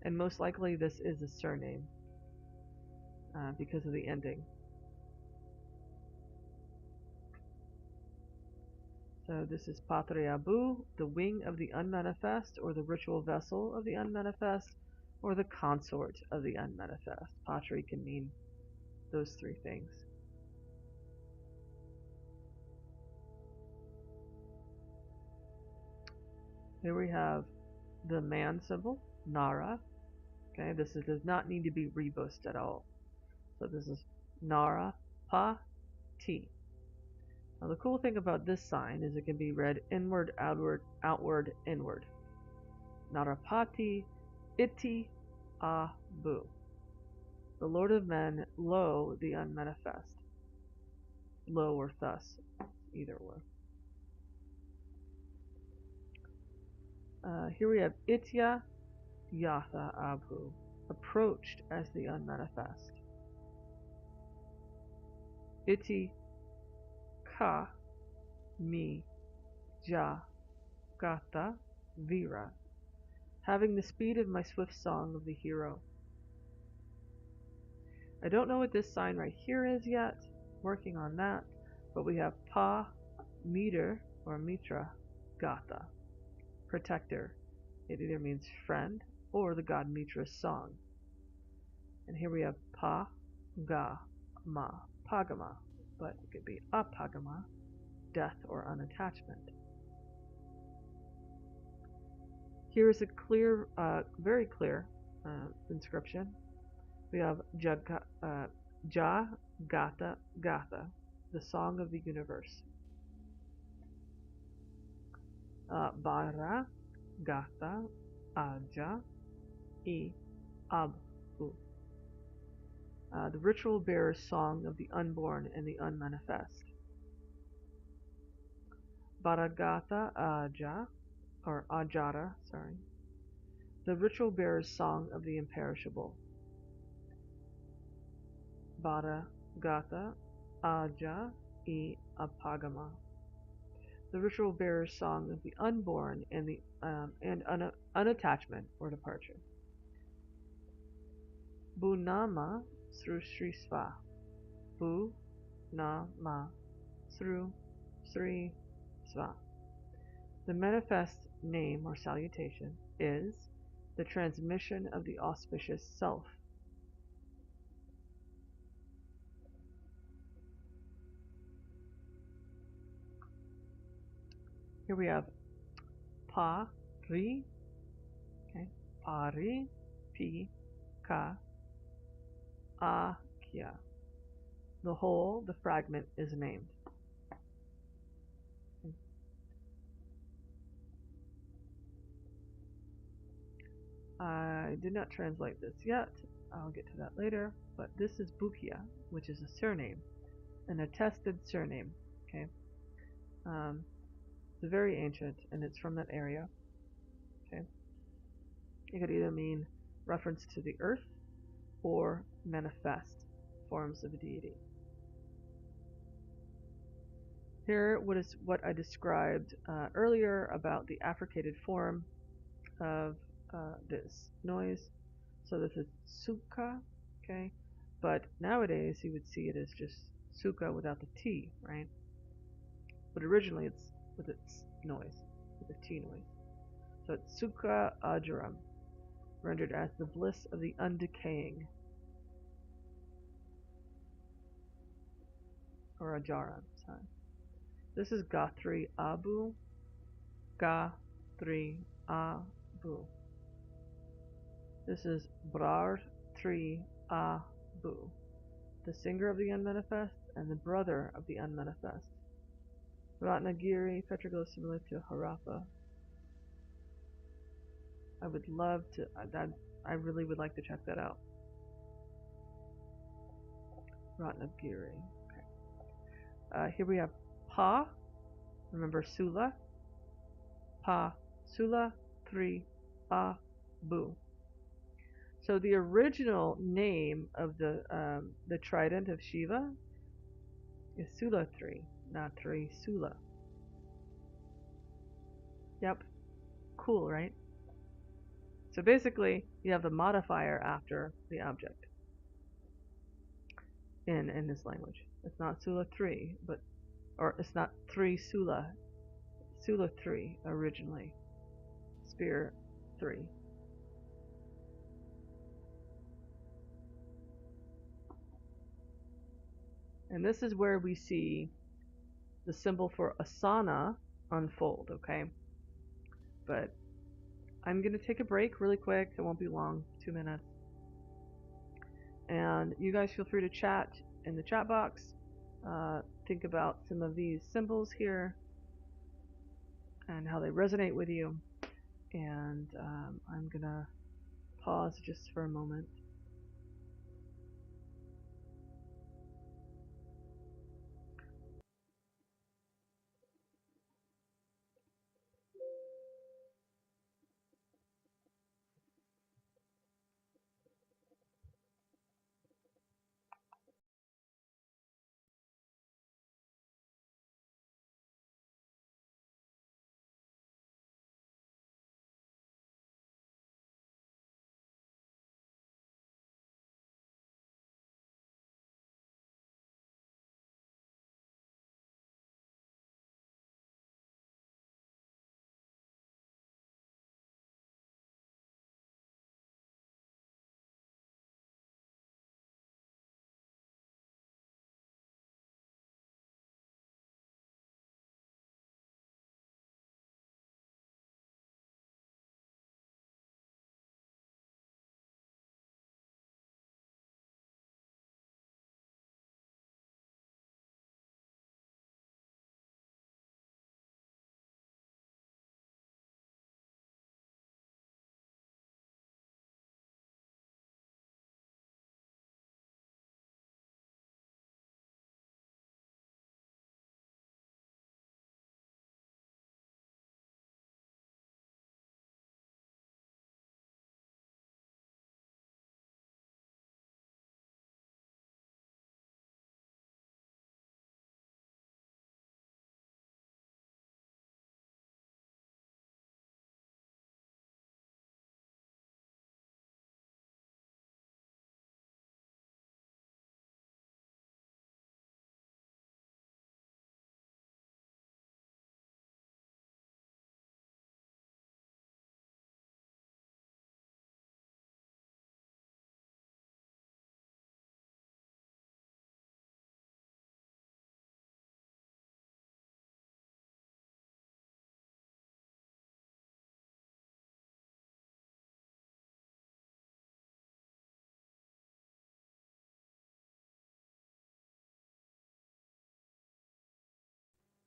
And most likely this is a surname because of the ending. So this is Patriabu, the wing of the unmanifest, or the ritual vessel of the unmanifest, or the consort of the unmanifest. Patri can mean those three things. Here we have the man symbol, Nara. Okay, this does not need to be rebused at all. So this is Nara, Pa, T. Now the cool thing about this sign is it can be read inward, outward, outward, inward. Narapati, Iti, Abu. The Lord of Men, lo, the unmanifest. Lo or thus, either way. Here we have Itya, Yatha, Abu, approached as the unmanifest. Iti, Ka, Mi, Ja, Gata, Vira, having the speed of my swift song of the hero. I don't know what this sign right here is yet, working on that, but we have Pa, Meter, or Mitra, Gata, protector. It either means friend or the god Mitra's song. And here we have Pa, Ga, Ma, Pagama, but it could be Apagama, death or unattachment. Here is a clear, very clear inscription. We have Ja Gata Gatha, the song of the universe. Bara Gatha Aja E Abu. The ritual bearer's song of the unborn and the unmanifest. Baragata Aja, or Ajara, sorry. The ritual bearer's song of the imperishable. Baragata Aja E Apagama. The ritual bearer's song of the unborn and the unattachment or departure. Bunama through Sri Sva. Bu na ma through Sri Sva. The manifest name or salutation is the transmission of the auspicious self. Here we have Pa, Ri, okay, Pari, Pi, Ka, A, Kya. The whole, the fragment, is named. I did not translate this yet. I'll get to that later. But this is Bukia, which is a surname, an attested surname. Okay. It's very ancient, and it's from that area. Okay. It could either mean reference to the earth or manifest forms of a deity. Here, what I described earlier about the affricated form of this noise. So this is suka, okay? But nowadays you would see it as just suka without the T, right? But originally it's with its noise, with the T noise. So it's suka ajaram, rendered as the bliss of the undecaying, or ajaram, sorry. This is Gathri Abu, Gathri Abu. This is Brar Tri Abu, the singer of the unmanifest and the brother of the unmanifest. Ratnagiri, petroglyphs similar to Harappa. I would love to, I really would like to check that out. Ratnagiri. Okay. Here we have Pa, remember Sula. Pa, Sula, 3, Bu. So the original name of the trident of Shiva is Sula 3, not 3 Sula. Yep, cool, right? So basically, you have the modifier after the object in this language. It's not Sula 3, or it's not 3 Sula. Sula 3 originally. Spear 3. And this is where we see the symbol for asana unfold, okay? But I'm going to take a break really quick. It won't be long, 2 minutes. And you guys feel free to chat in the chat box. Think about some of these symbols here and how they resonate with you. And I'm going to pause just for a moment.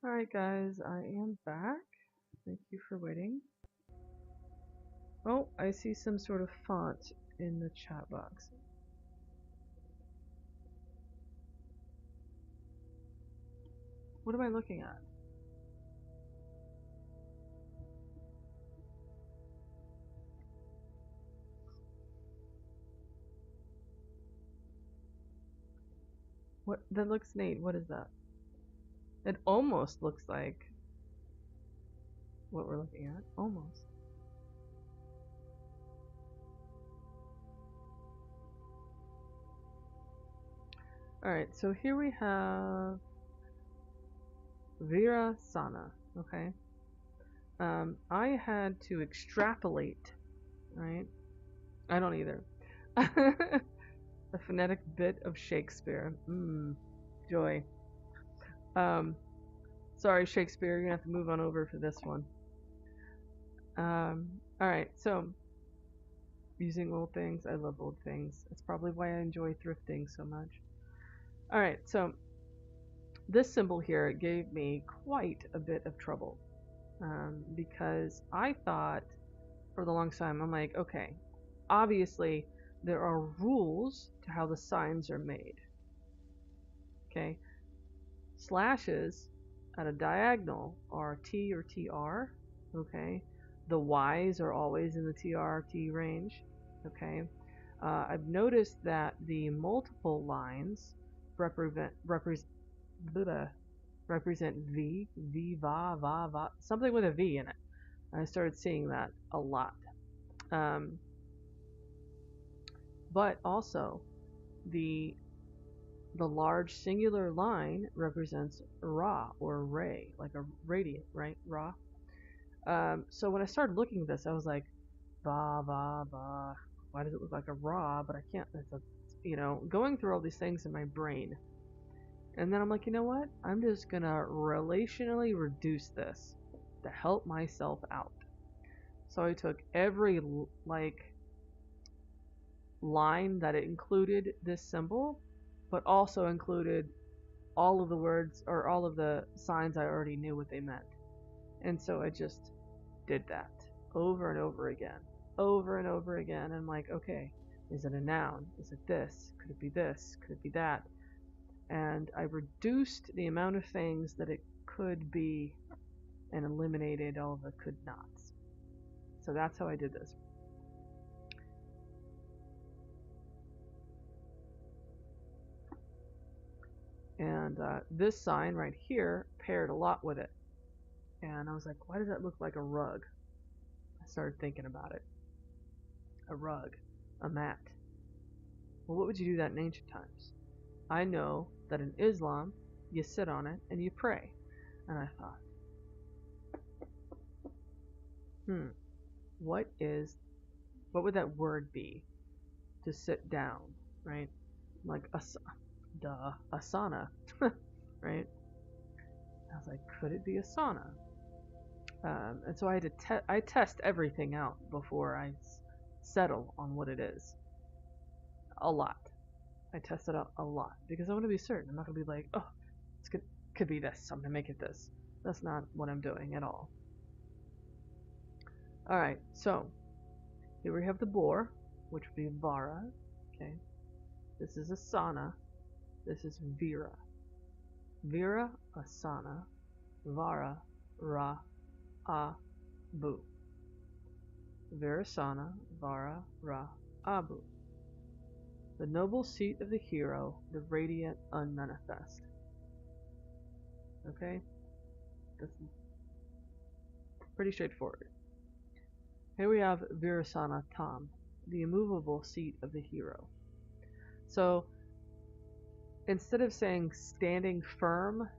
Alright guys, I am back. Thank you for waiting. Oh, I see some sort of font in the chat box. What am I looking at? What? That looks neat. What is that? It almost looks like what we're looking at. Almost. Alright, so here we have Virasana, okay? I had to extrapolate, right? I don't either. The phonetic bit of Shakespeare. Joy. Sorry, Shakespeare, you're gonna have to move on over for this one. Alright, so using old things. I love old things. That's probably why I enjoy thrifting so much. Alright, so this symbol here gave me quite a bit of trouble because I thought for the longest time, I'm like, okay, obviously there are rules to how the signs are made. Okay, slashes at a diagonal are T or TR. Okay, the Y's are always in the TRT range. Okay, I've noticed that the multiple lines represent va, something with a V in it. I started seeing that a lot. But also, the large singular line represents Ra or Ray, like a radiant, right? Ra. So when I started looking at this, I was like, va, va, va. Why does it look like a Ra? But I can't. It's a, going through all these things in my brain. And then I'm like, you know what? I'm just gonna relationally reduce this to help myself out. So I took every line that it included this symbol, but also included all of the words or all of the signs I already knew what they meant. And so I just did that over and over again, over and over again. I'm like, okay, is it a noun? Is it this? Could it be this? Could it be that? And I reduced the amount of things that it could be and eliminated all of the could nots. So that's how I did this. And this sign right here paired a lot with it. And I was like, why does that look like a rug? I started thinking about it. A rug, a mat. Well, what would you do that in ancient times? I know that in Islam, you sit on it and you pray. And I thought, what would that word be to sit down, right? Like asana, right? I was like, could it be asana? And so I had to I test everything out before I settle on what it is. A lot. I tested out a lot because I want to be certain. I'm not going to be like, oh, could be this. I'm going to make it this. That's not what I'm doing at all. Alright, so here we have the boar, which would be Vara. Okay. This is Asana. This is Vira. Vira, Asana, Vara, Ra, Abu. Virasana, Vara, Ra, Abu. The noble seat of the hero, the radiant unmanifest. Okay? That's pretty straightforward. Here we have Virasana Tam, the immovable seat of the hero. So, instead of saying standing firm,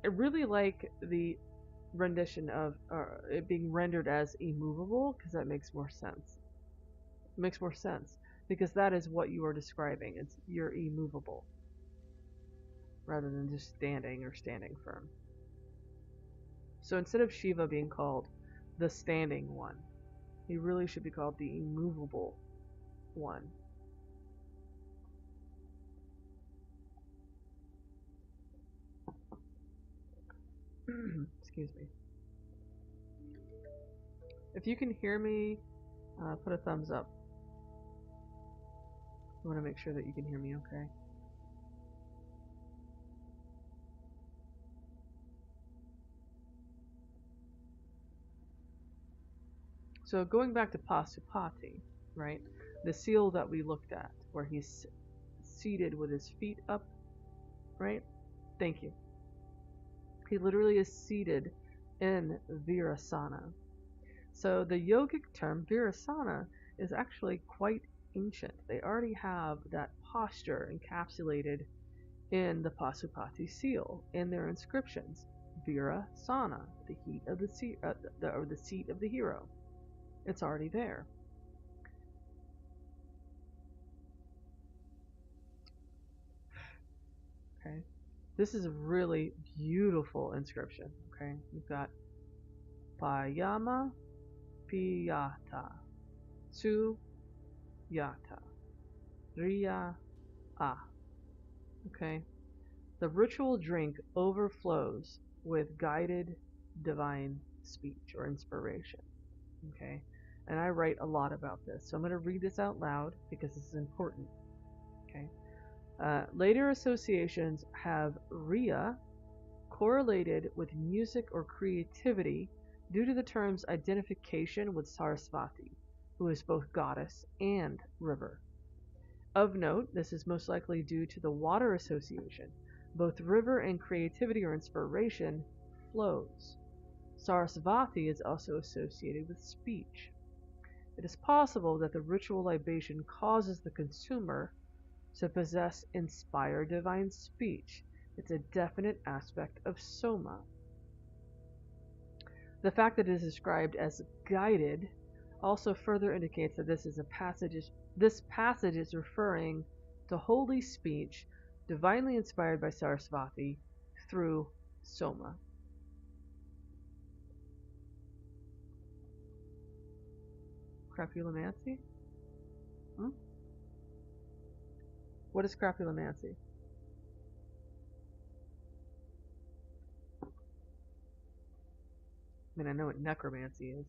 I really like the rendition of it being rendered as immovable because that makes more sense. It makes more sense because that is what you are describing. You're immovable rather than just standing or standing firm. So instead of Shiva being called the standing one, he really should be called the immovable one. Excuse me. If you can hear me, put a thumbs up. I want to make sure that you can hear me okay. So going back to Pasupati, right? The seal that we looked at, where he's seated with his feet up right? Thank you. He literally is seated in Virasana. So the yogic term Virasana is actually quite ancient. They already have that posture encapsulated in the Pasupati seal in their inscriptions. Virasana, the heat of the seat, or the seat of the hero. It's already there. Okay, this is a really beautiful inscription. Okay, we've got Payama Piyata Su Yata Riya A. Okay, the ritual drink overflows with guided divine speech or inspiration. Okay, and I write a lot about this, so I'm going to read this out loud because this is important. Okay, later associations have Riya correlated with music or creativity due to the term's identification with Sarasvati, who is both goddess and river. Of note, this is most likely due to the water association. Both river and creativity or inspiration flows. Sarasvati is also associated with speech. It is possible that the ritual libation causes the consumer to possess inspired divine speech. It's a definite aspect of soma. The fact that it is described as guided also further indicates that this passage is referring to holy speech divinely inspired by Sarasvati through soma. Crapulomancy? What is crapulomancy? I mean, I know what necromancy is.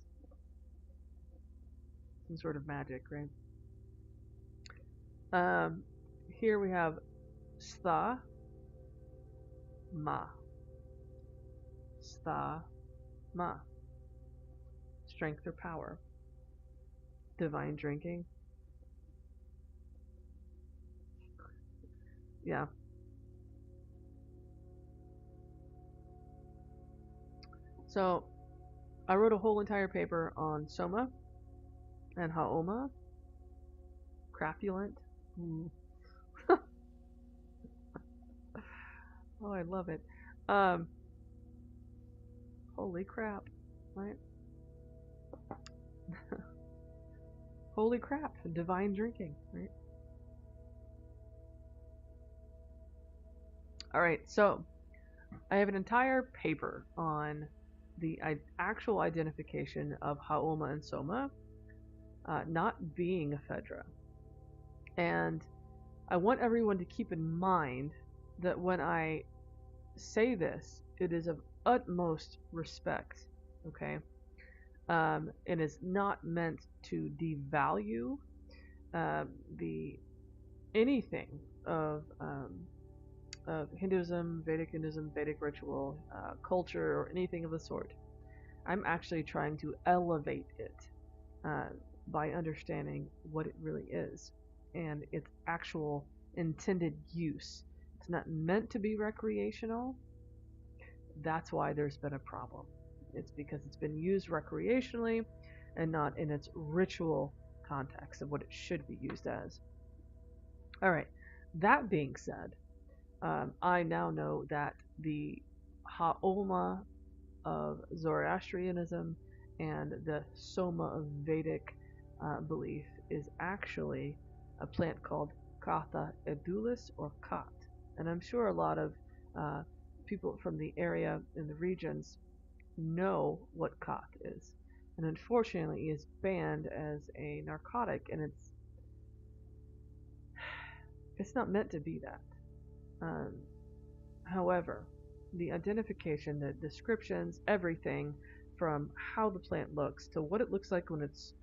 Some sort of magic, right? Here we have sta ma. Sta ma. Strength or power. Divine drinking. Yeah. So I wrote a whole entire paper on soma and haoma. Crapulent. Oh, I love it. Holy crap, right? Holy crap, divine drinking, right? All right, so I have an entire paper on the actual identification of haoma and soma not being a Phaedra. And I want everyone to keep in mind that when I say this, it is of utmost respect, okay? It is not meant to devalue the anything of Hinduism, Vedic ritual, culture, or anything of the sort. I'm actually trying to elevate it by understanding what it really is and its actual intended use. It's not meant to be recreational. That's why there's been a problem. It's because it's been used recreationally and not in its ritual context of what it should be used as. All right, that being said, I now know that the Haoma of Zoroastrianism and the Soma of Vedic belief is actually a plant called Katha edulis or Kat. And I'm sure a lot of people from the area in the regions know what Kat is. And unfortunately, is banned as a narcotic, and it's not meant to be that. However, the identification, the descriptions, everything from how the plant looks to what it looks like when it's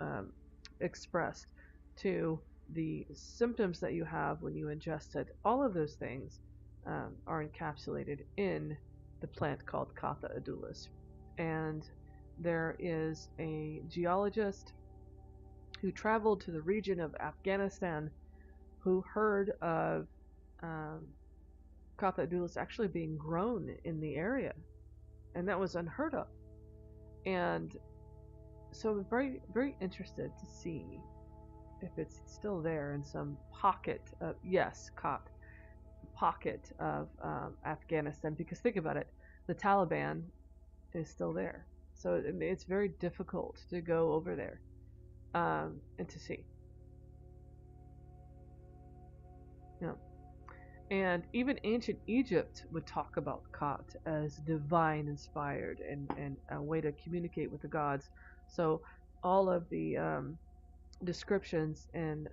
expressed to the symptoms that you have when you ingest it, all of those things are encapsulated in the plant called Katha edulis. And there is a geologist who traveled to the region of Afghanistan who heard of Katha Dulis actually being grown in the area, and that was unheard of. And so I'm very, very interested to see if it's still there in some pocket of, yes, pocket of Afghanistan. Because think about it, the Taliban is still there. So it's very difficult to go over there and to see. You know. And even ancient Egypt would talk about Khat as divine inspired and a way to communicate with the gods. So all of the descriptions in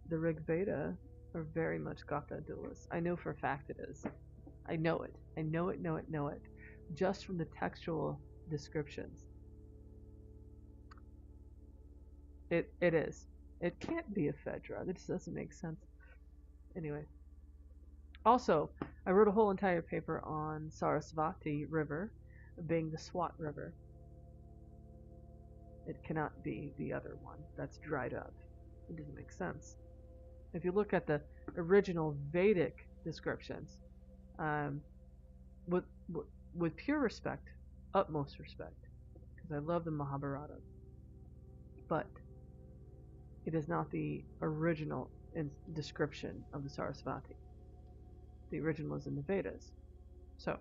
the Rig Veda are very much Gatha Dulis. I know for a fact it is. I know it. I know it. Just from the textual descriptions. It is. It can't be a Phaedra. That just doesn't make sense. Anyway. Also, I wrote a whole entire paper on Sarasvati River being the Swat River. It cannot be the other one that's dried up. It doesn't make sense. If you look at the original Vedic descriptions, um, with, with pure respect, utmost respect, because I love the Mahabharata, but it is not the original description of the Sarasvati. The original is in the Vedas. So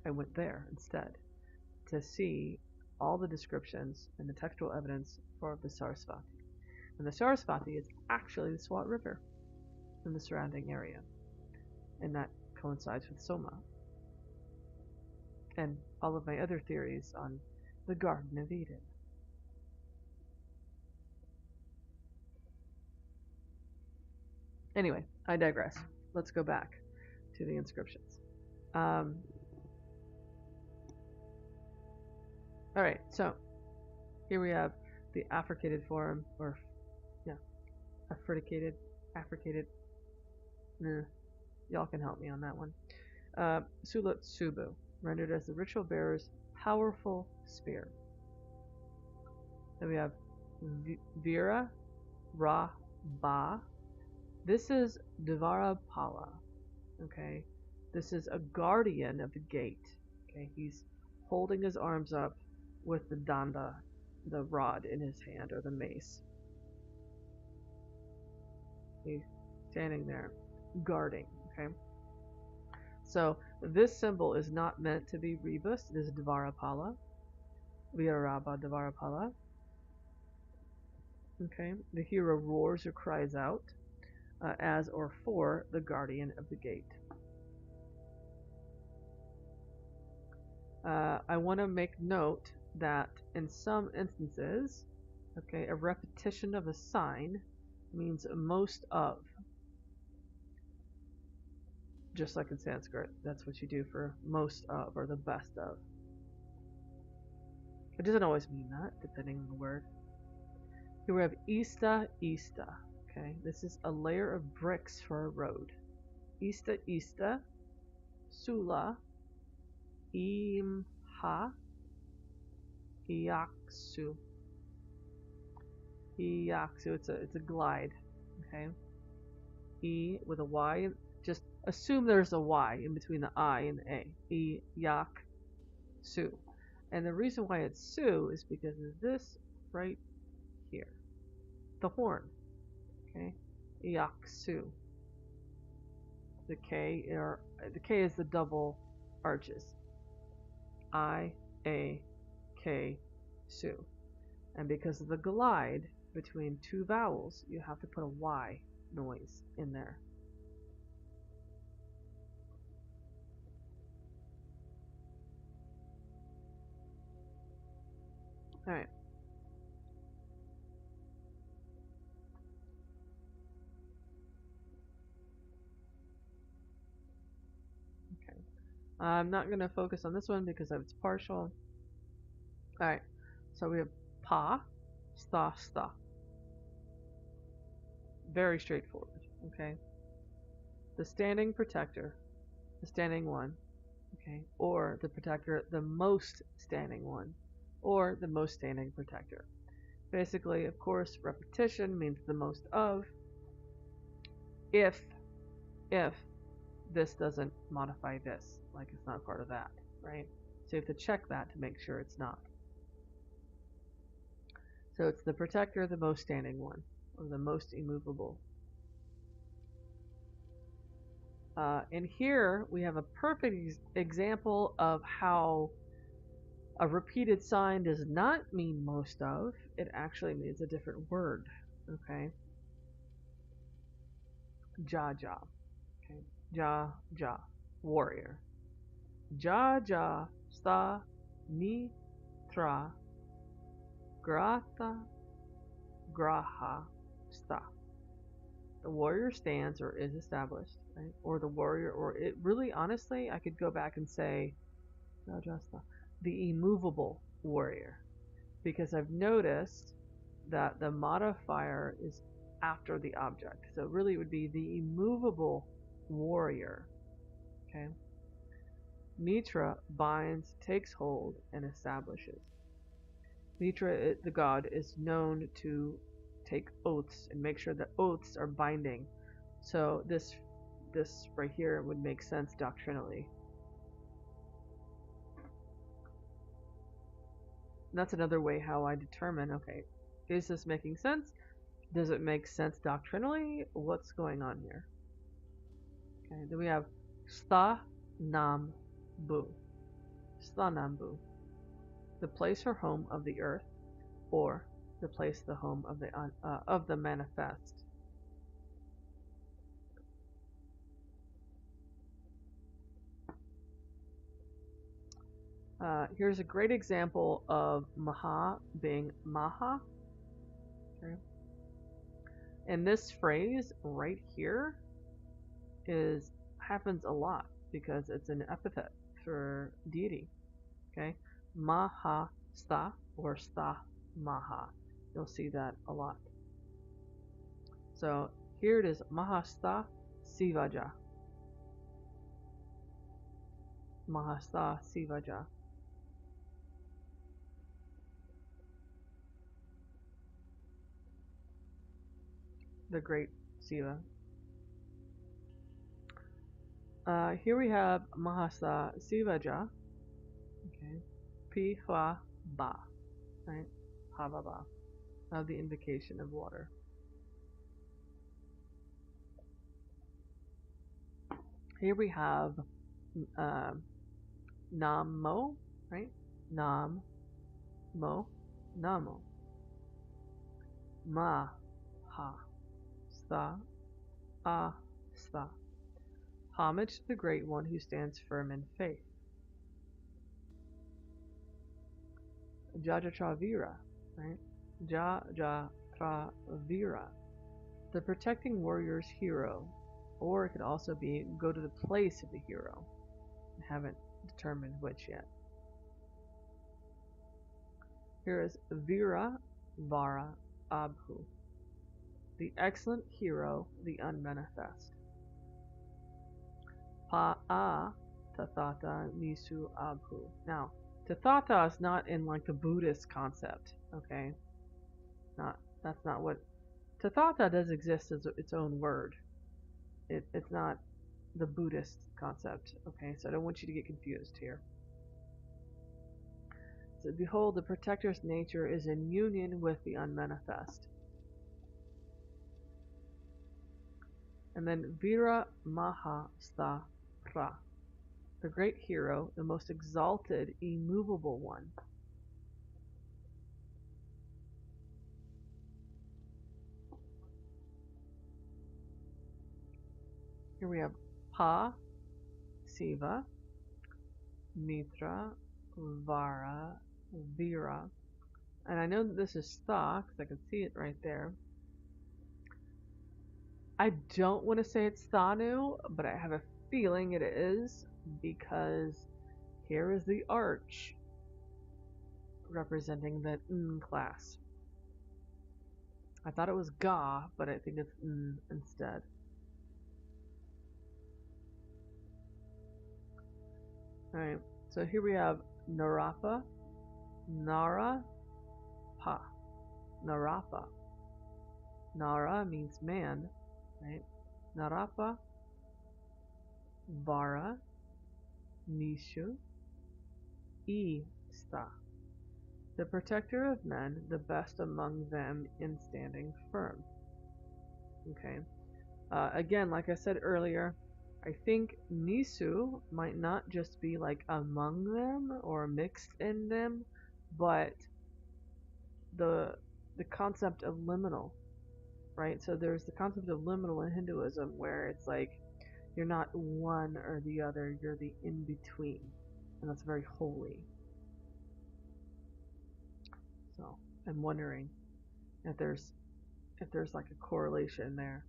I went there instead to see all the descriptions and the textual evidence for the Sarasvati. And the Sarasvati is actually the Swat River in the surrounding area. And that coincides with Soma. And all of my other theories on the Garden of Eden. Anyway, I digress. Let's go back to the inscriptions. All right, so here we have the affricated form, or affricated. Y'all can help me on that one. Sulut Subu, rendered as the ritual bearer's powerful spear. Then we have Vira Ra Ba. This is Dvarapala. Okay, this is a guardian of the gate. Okay, he's holding his arms up with the danda, the rod in his hand, or the mace. He's standing there guarding. Okay, so this symbol is not meant to be rebus. It is Dvarapala, Viraraba Dvarapala. Okay, the hero roars or cries out as or for the guardian of the gate. I want to make note that in some instances, okay, a repetition of a sign means most of. Just like in Sanskrit, that's what you do for most of or the best of. It doesn't always mean that, depending on the word. Here we have Ista Ista. Okay, this is a layer of bricks for a road. Ista Ista, Sula, Imha, Iaksu. Iaksu, it's a glide. Okay. E with a Y. Just assume there's a Y in between the I and the A. Iaksu. And the reason why it's Su is because of this right here. The horn. Okay. Iaksu. The K is the double arches. I, A, K, Su. And because of the glide between two vowels, you have to put a Y noise in there. All right. Okay. I'm not going to focus on this one because it's partial. All right. So we have pa, sta, sta. Very straightforward. Okay. The standing protector, the standing one, okay, or the protector, the most standing one, or the most standing protector. Basically, of course, repetition means the most of. If this doesn't modify this, like it's not part of that, right? So you have to check that to make sure it's not. So it's the protector, the most standing one, or the most immovable. And here we have a perfect example of how a repeated sign does not mean most of, it actually means a different word, okay? Ja, ja, okay? Ja, ja, warrior. Ja, ja, sta, ni, tra, grata, graha, sta. The warrior stands or is established, right? Or the warrior, or it really, honestly, I could go back and say, ja, ja, sta, the immovable warrior. Because I've noticed that the modifier is after the object. So it really would be the immovable warrior. Okay. Mitra binds, takes hold, and establishes. Mitra, the god, is known to take oaths and make sure that oaths are binding. So this right here would make sense doctrinally. And that's another way how I determine, okay, is this making sense? Does it make sense doctrinally? What's going on here? Okay, then we have Sta Nam Bu. Sta Nam Bu. The place or home of the earth, or the place, the home of the manifest. Here's a great example of Maha being Maha. Okay. And this phrase right here happens a lot because it's an epithet for deity. Okay, Maha Sta or Sta Maha. You'll see that a lot. So here it is, Mahasta Sivaja. Mahasta Sivaja. The great Siva. Here we have Mahasa Sivaja. Okay. Pi Hua Ba. Right? Ha Ba Ba. Of the invocation of water. Here we have Namo, right? Nam Mo Namo. Ma Ha Sta A Sta. Homage to the Great One who stands firm in faith. Jajatravira, right? Jajatravira, the protecting warrior's hero, or it could also be go to the place of the hero. I haven't determined which yet. Here is Vira Vara Abhu, the excellent hero, the unmanifest. Pa'a Tathata Nisu Abhu. Now, Tathata is not in like the Buddhist concept, okay? That's not what Tathata does exist as its own word. It's not the Buddhist concept, okay? So I don't want you to get confused here. So behold, the protector's nature is in union with the unmanifest. And then Vira Maha Sta Pra, the great hero, the most exalted, immovable one. Here we have Pa, Siva, Mitra, Vara, Vira. And I know that this is Sta, because I can see it right there. I don't want to say it's Thanu, but I have a feeling it is, because here is the arch representing the N class. I thought it was Ga, but I think it's N instead. Alright, so here we have Narapa, Nara, Pa, Narapa. Nara means man, right? Narapa, Vara, Nishu, Sta. The protector of men, the best among them in standing firm. Okay. Again, like I said earlier, I think Nisu might not just be like among them or mixed in them, but the concept of liminal, right? So there's the concept of liminal in Hinduism where it's like you're not one or the other, you're the in between, and that's very holy. So I'm wondering if there's like a correlation there.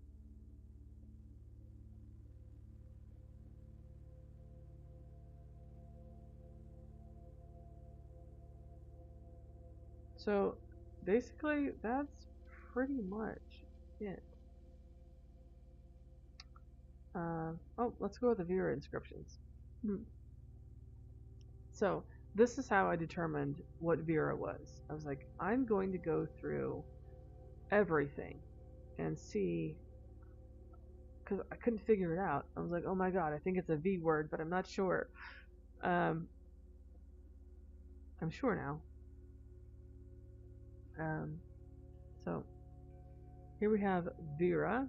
So basically, that's pretty much it. Oh, let's go with the Vera inscriptions. So this is how I determined what Vera was. I was like, I'm going to go through everything and see, because I couldn't figure it out. I was like, oh my god, I think it's a V word, but I'm not sure. I'm sure now. So here we have Vera,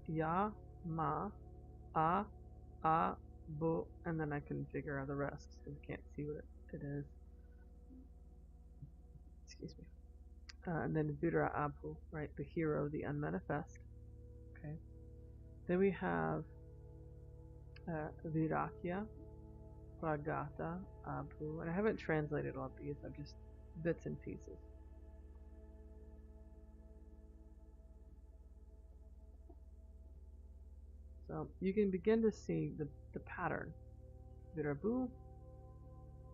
Ya, Ma, A, Bu, and then I couldn't figure out the rest because I can't see what it is. Excuse me. And then Vira Abu, right? The hero, the unmanifest. Okay. Then we have Virakya, Pragata, Abu. And I haven't translated all of these, I've just bits and pieces. So you can begin to see the pattern. Virabu,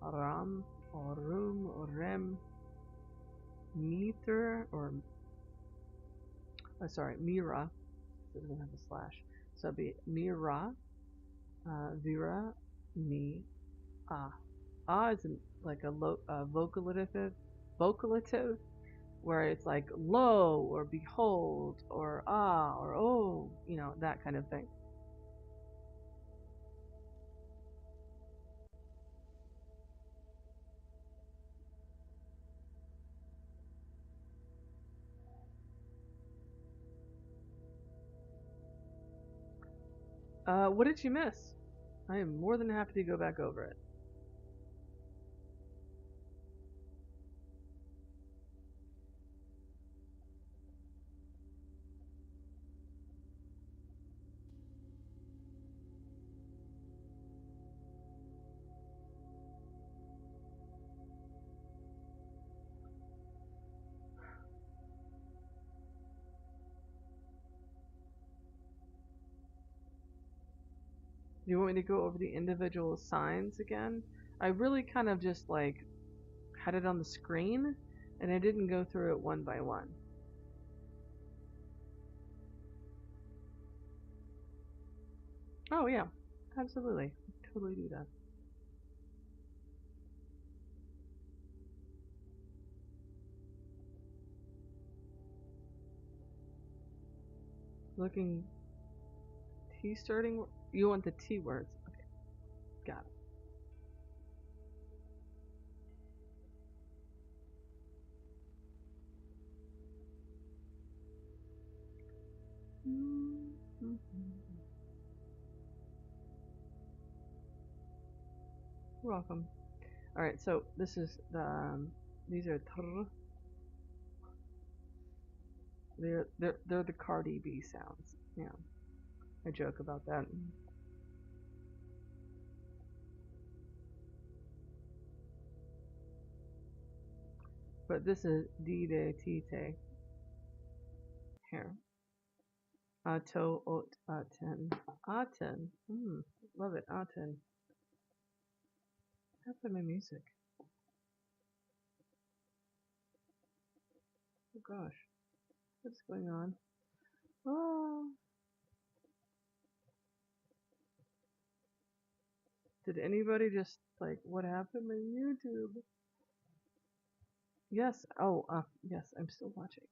Aram, Orum, Orem, Meter, or sorry, Mira. It doesn't have a slash. So it'd be Mira, Vira, Mi, Ah. Ah is like a vocalizative, where it's like lo or behold or ah or oh, you know, that kind of thing. What did you miss? I am more than happy to go back over it. Do you want me to go over the individual signs again? I really kind of just like had it on the screen and I didn't go through it one by one. Oh yeah, absolutely. Totally do that. Looking T starting. You want the T words. Okay, got it. Mm-hmm. You're welcome. All right, so this is the these are they're the Cardi B sounds. Yeah, I joke about that. But this is D de tite here. Ato ot aten aten. Love it aten. That's my music. Oh gosh, what's going on? Oh, did anybody just like what happened on YouTube? Yes. Oh, yes. I'm still watching.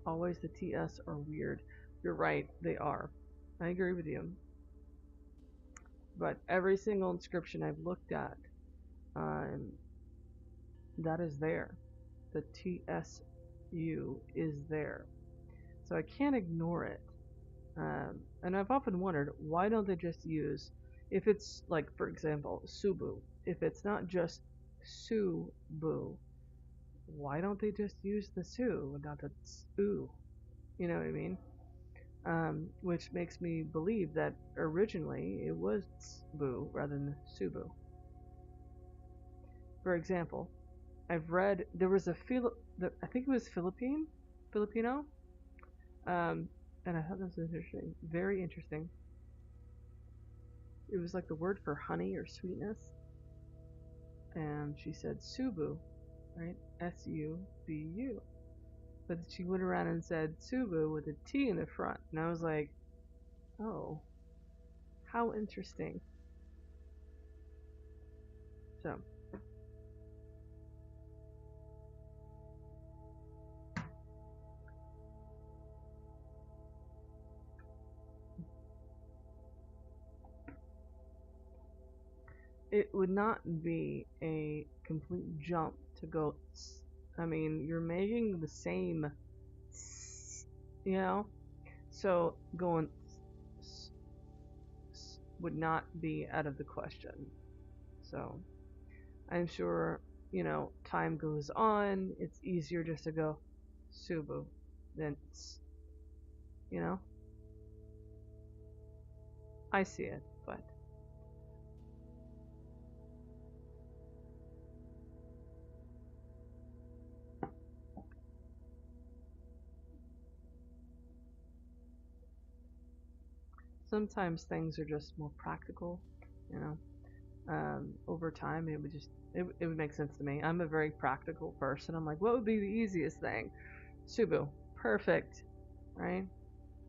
Always the TS are weird. You're right, they are. I agree with you. But every single inscription I've looked at, um, that is there. The TSU is there. So I can't ignore it. And I've often wondered, why don't they just use, if it's like, for example, Subu, if it's not just Subu, why don't they just use the Su, not the Tsu? You know what I mean? Which makes me believe that originally it was Tsu rather than Subu. For example, I've read there was a I think it was Filipino, and I thought this was interesting, very interesting. It was like the word for honey or sweetness, and she said Subu, right? Subu. But she went around and said Subu with a T in the front, and I was like, oh, how interesting. So it would not be a complete jump to go. I mean, you're making the same, you know, so going would not be out of the question. So I'm sure, time goes on, it's easier just to go Subu than, you know, I see it, but sometimes things are just more practical, you know. Over time, it would make sense to me. I'm a very practical person. I'm like, what would be the easiest thing? Subu, perfect, right?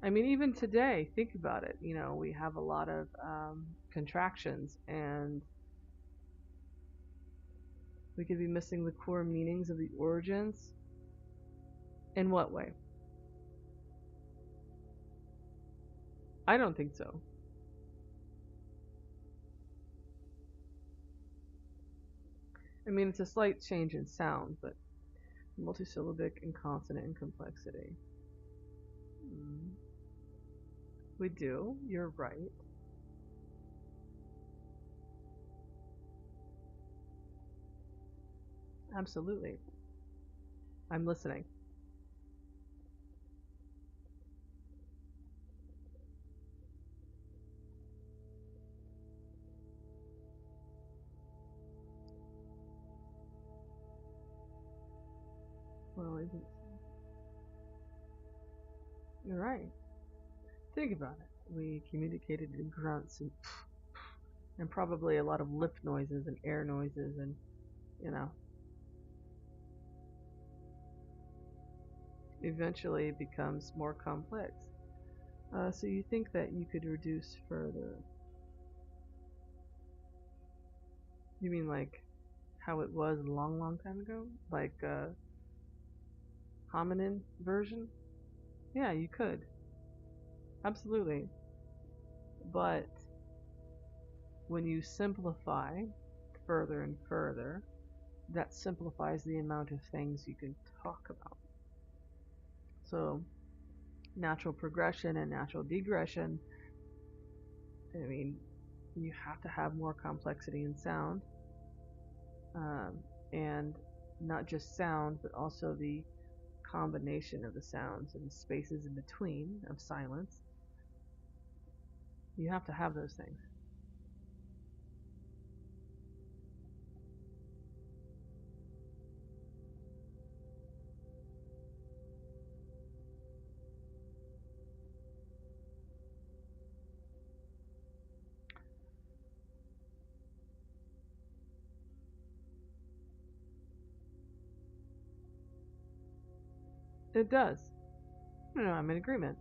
I mean, even today, think about it. We have a lot of contractions, and we could be missing the core meanings of the origins. In what way? I don't think so. I mean, it's a slight change in sound, but multisyllabic and consonant and complexity. Mm, we do. You're right. Absolutely. I'm listening. Well, you're right. Think about it. We communicated in grunts and probably a lot of lip noises and air noises, and you know, eventually it becomes more complex. So you think that you could reduce further? You mean like how it was a long, long time ago? Like hominin version? Yeah, you could. Absolutely. But when you simplify further and further, that simplifies the amount of things you can talk about. So, natural progression and natural degression, I mean, you have to have more complexity in sound, and not just sound, but also the combination of the sounds and the spaces in between of silence. You have to have those things. It does. No, I'm in agreement.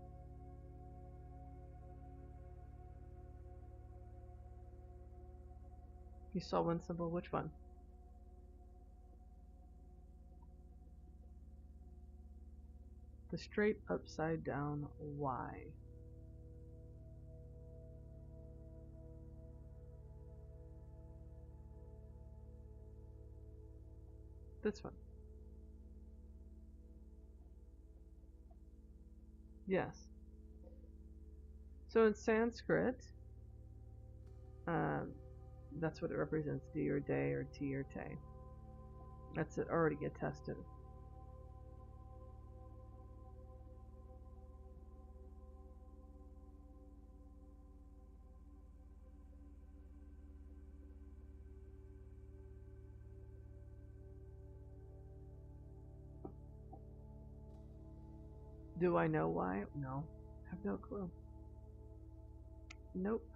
You saw one symbol, which one? The straight upside down Y. This one. Yes. So in Sanskrit, that's what it represents, D or day or T or te. That's already attested. Do I know why? No. I have no clue. Nope.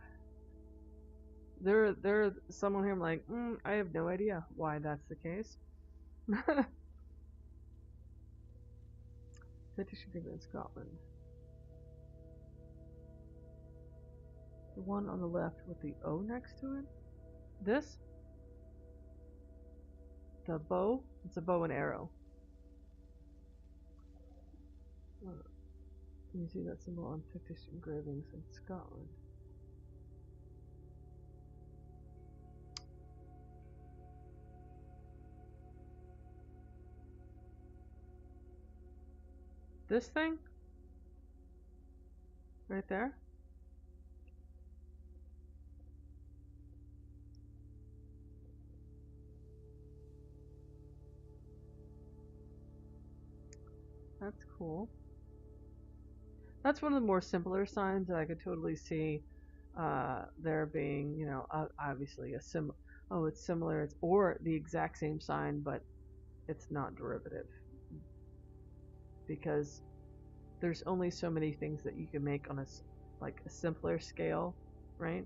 There someone here I'm like, I have no idea why that's the case. British agreement in Scotland. The one on the left with the O next to it? This? The bow? It's a bow and arrow. You see that symbol on Pictish engravings in Scotland. This thing? Right there? That's cool. That's one of the more simpler signs that I could totally see there being, you know, obviously a it's similar, or the exact same sign, but it's not derivative. Because there's only so many things that you can make on a simpler scale, right?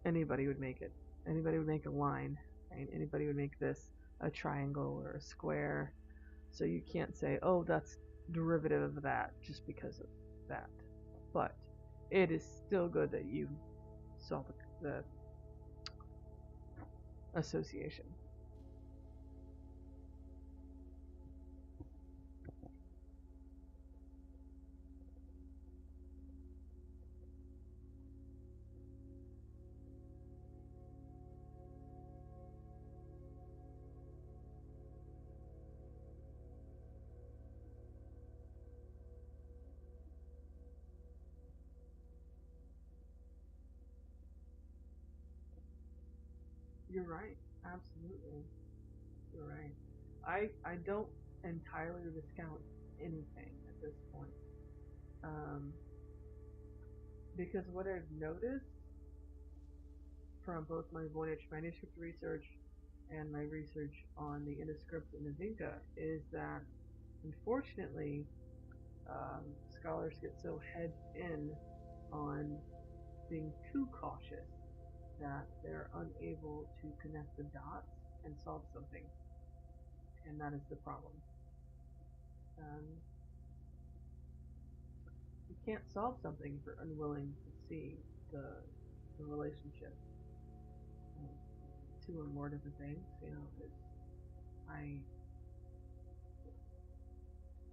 Anybody would make it. Anybody would make a line, right? Anybody would make this a triangle or a square. So you can't say, oh, that's derivative of that just because of that. But it is still good that you saw the association. You're right. Absolutely. You're right. I don't entirely discount anything at this point. Um, because what I've noticed from both my voyage manuscript research and my research on the Indus script and the Vinca is that, unfortunately, scholars get so hedged in on being too cautious that they're unable to connect the dots and solve something. And that is the problem. Um, you can't solve something if you're unwilling to see the relationship two or more different things. You know,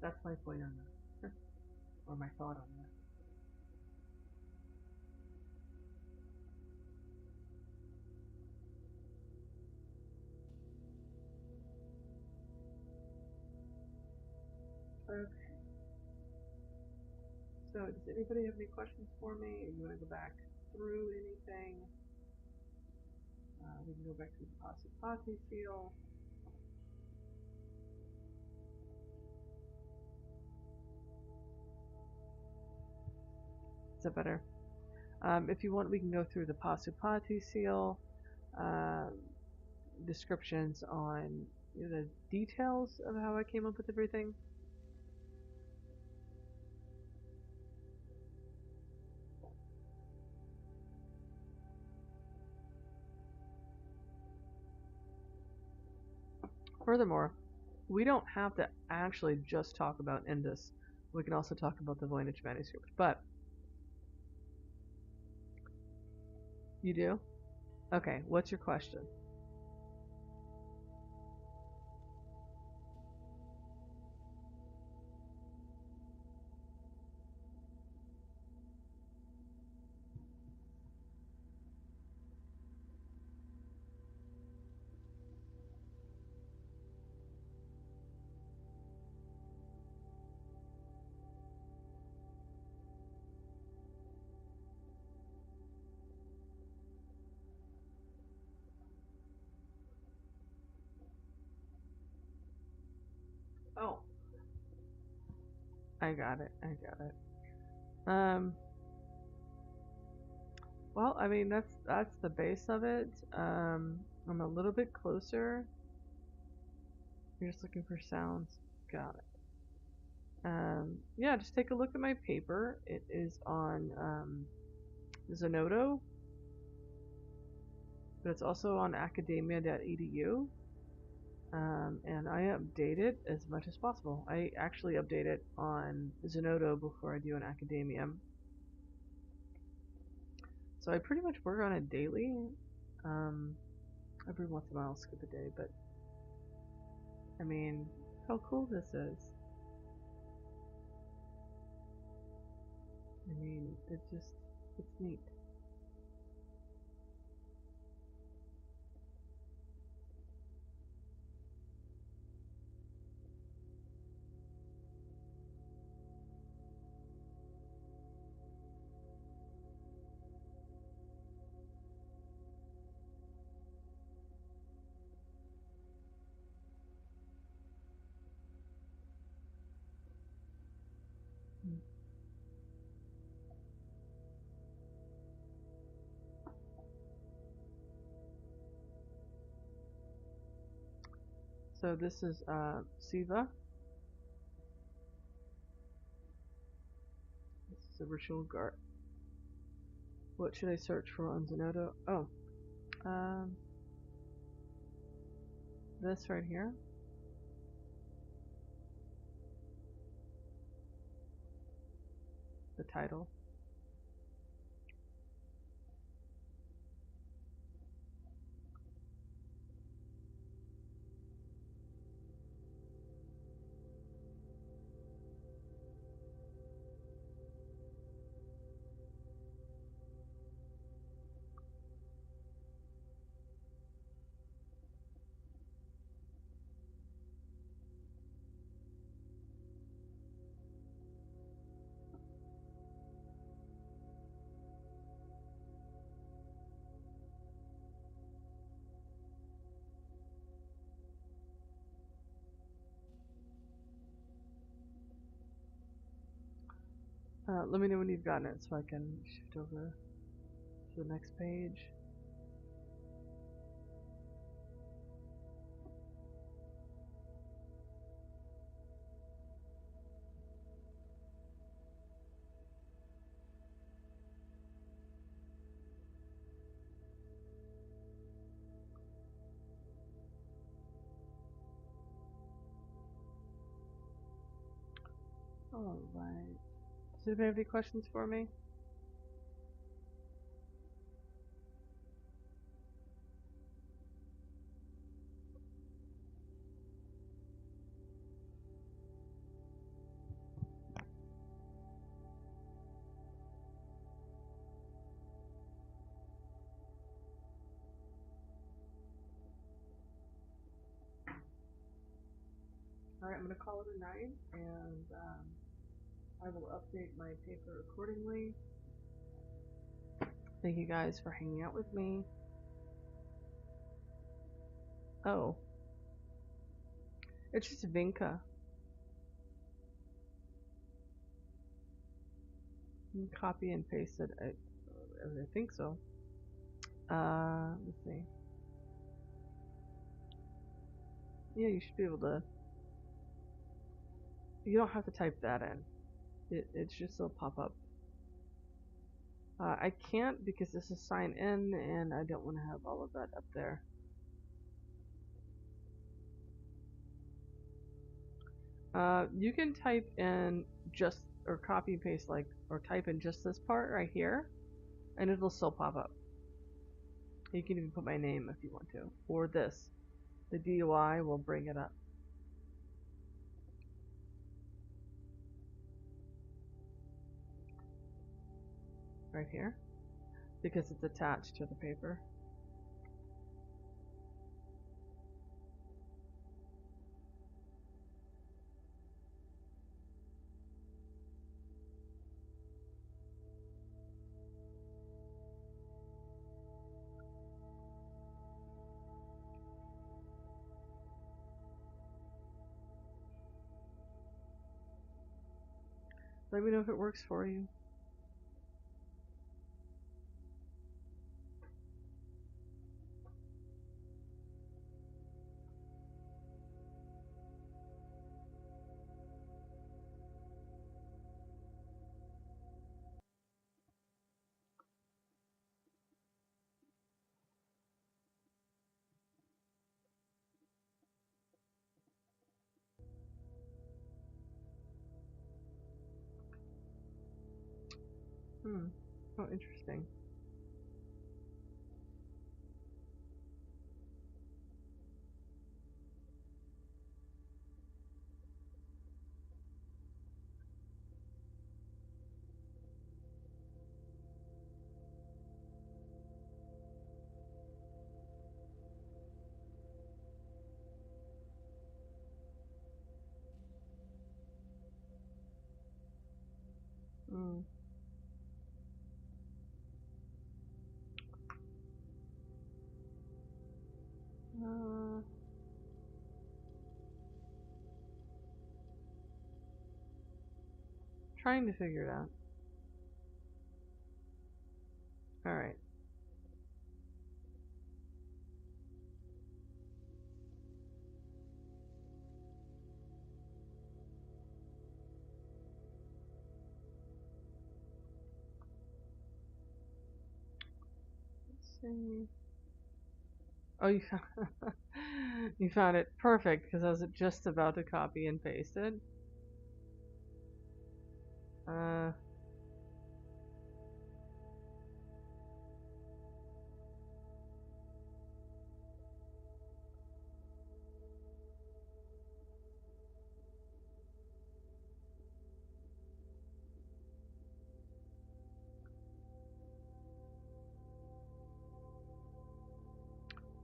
that's my point on that, or my thought on that. Okay. So, does anybody have any questions for me? Or you want to go back through anything? We can go back to the Pasupati seal. Is that better? If you want, we can go through the Pasupati seal, descriptions on the details of how I came up with everything. Furthermore, we don't have to actually just talk about Indus. We can also talk about the Voynich manuscript. But you do? Okay, what's your question? Oh, I got it. I got it. Um, well, I mean that's the base of it. I'm a little bit closer. You're just looking for sounds. Got it. Yeah, just take a look at my paper. It is on Zenodo, but it's also on academia.edu. And I update it as much as possible. I actually update it on Zenodo before I do an academia. So I pretty much work on it daily. Every once in a while I'll skip a day, but I mean, how cool this is. I mean, it's neat. So this is Siva. This is a ritual guard. What should I search for on Zenodo? Oh, um, this right here. The title. Let me know when you've gotten it so I can shift over to the next page. Alright. Does anybody have any questions for me? Alright, I'm going to call it a night, and I will update my paper accordingly. Thank you guys for hanging out with me. Oh. It's just Vinca. Copy and paste it. I think so. Let's see. Yeah, you should be able to. You don't have to type that in. It's just will pop up. I can't because this is sign in and I don't want to have all of that up there. You can type in just, or copy and paste or type in just this part right here, and it'll still pop up. You can even put my name if you want to, or this. The DOI will bring it up. Right here, because it's attached to the paper. Let me know if it works for you. Hmm. Oh, interesting. Hmm. Uh, Trying to figure it out. All right. Let's see. Oh, you found it perfect because I was just about to copy and paste it. Uh,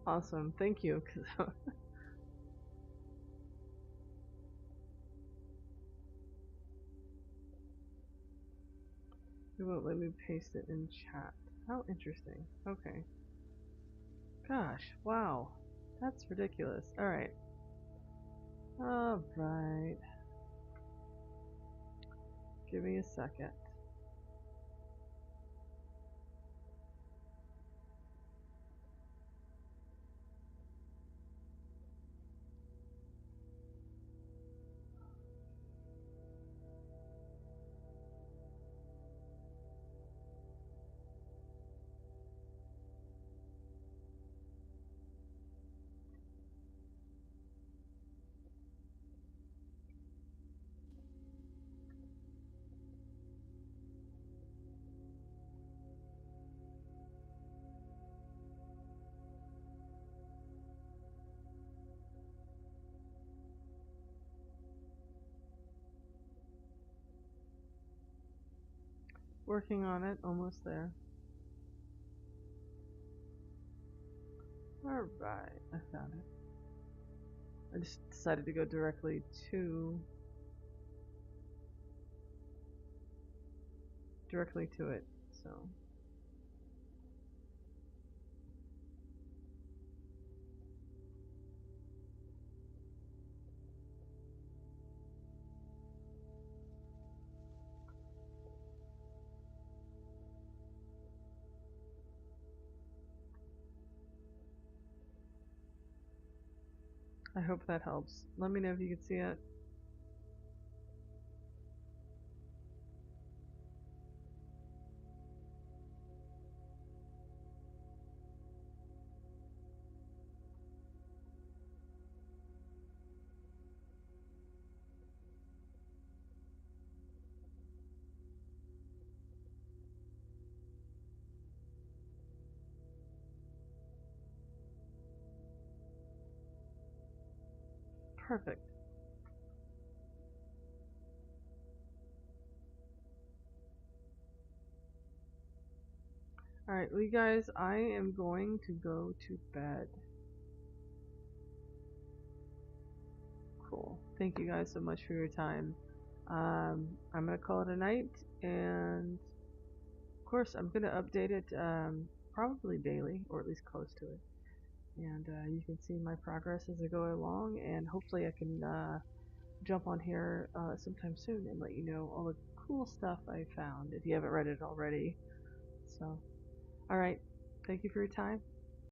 awesome. Thank you. Cause it won't let me paste it in chat. How interesting. Okay. Gosh, wow. That's ridiculous. Alright. Alright. Give me a second. Working on it. Almost there. Alright. I found it. I just decided to go directly to it. So I hope that helps. Let me know if you can see it. Perfect. Alright, well, you guys, I am going to go to bed. Cool. Thank you guys so much for your time. I'm going to call it a night, and of course, I'm going to update it probably daily, or at least close to it. And you can see my progress as I go along, and hopefully I can jump on here sometime soon and let you know all the cool stuff I found if you haven't read it already. So, all right. Thank you for your time.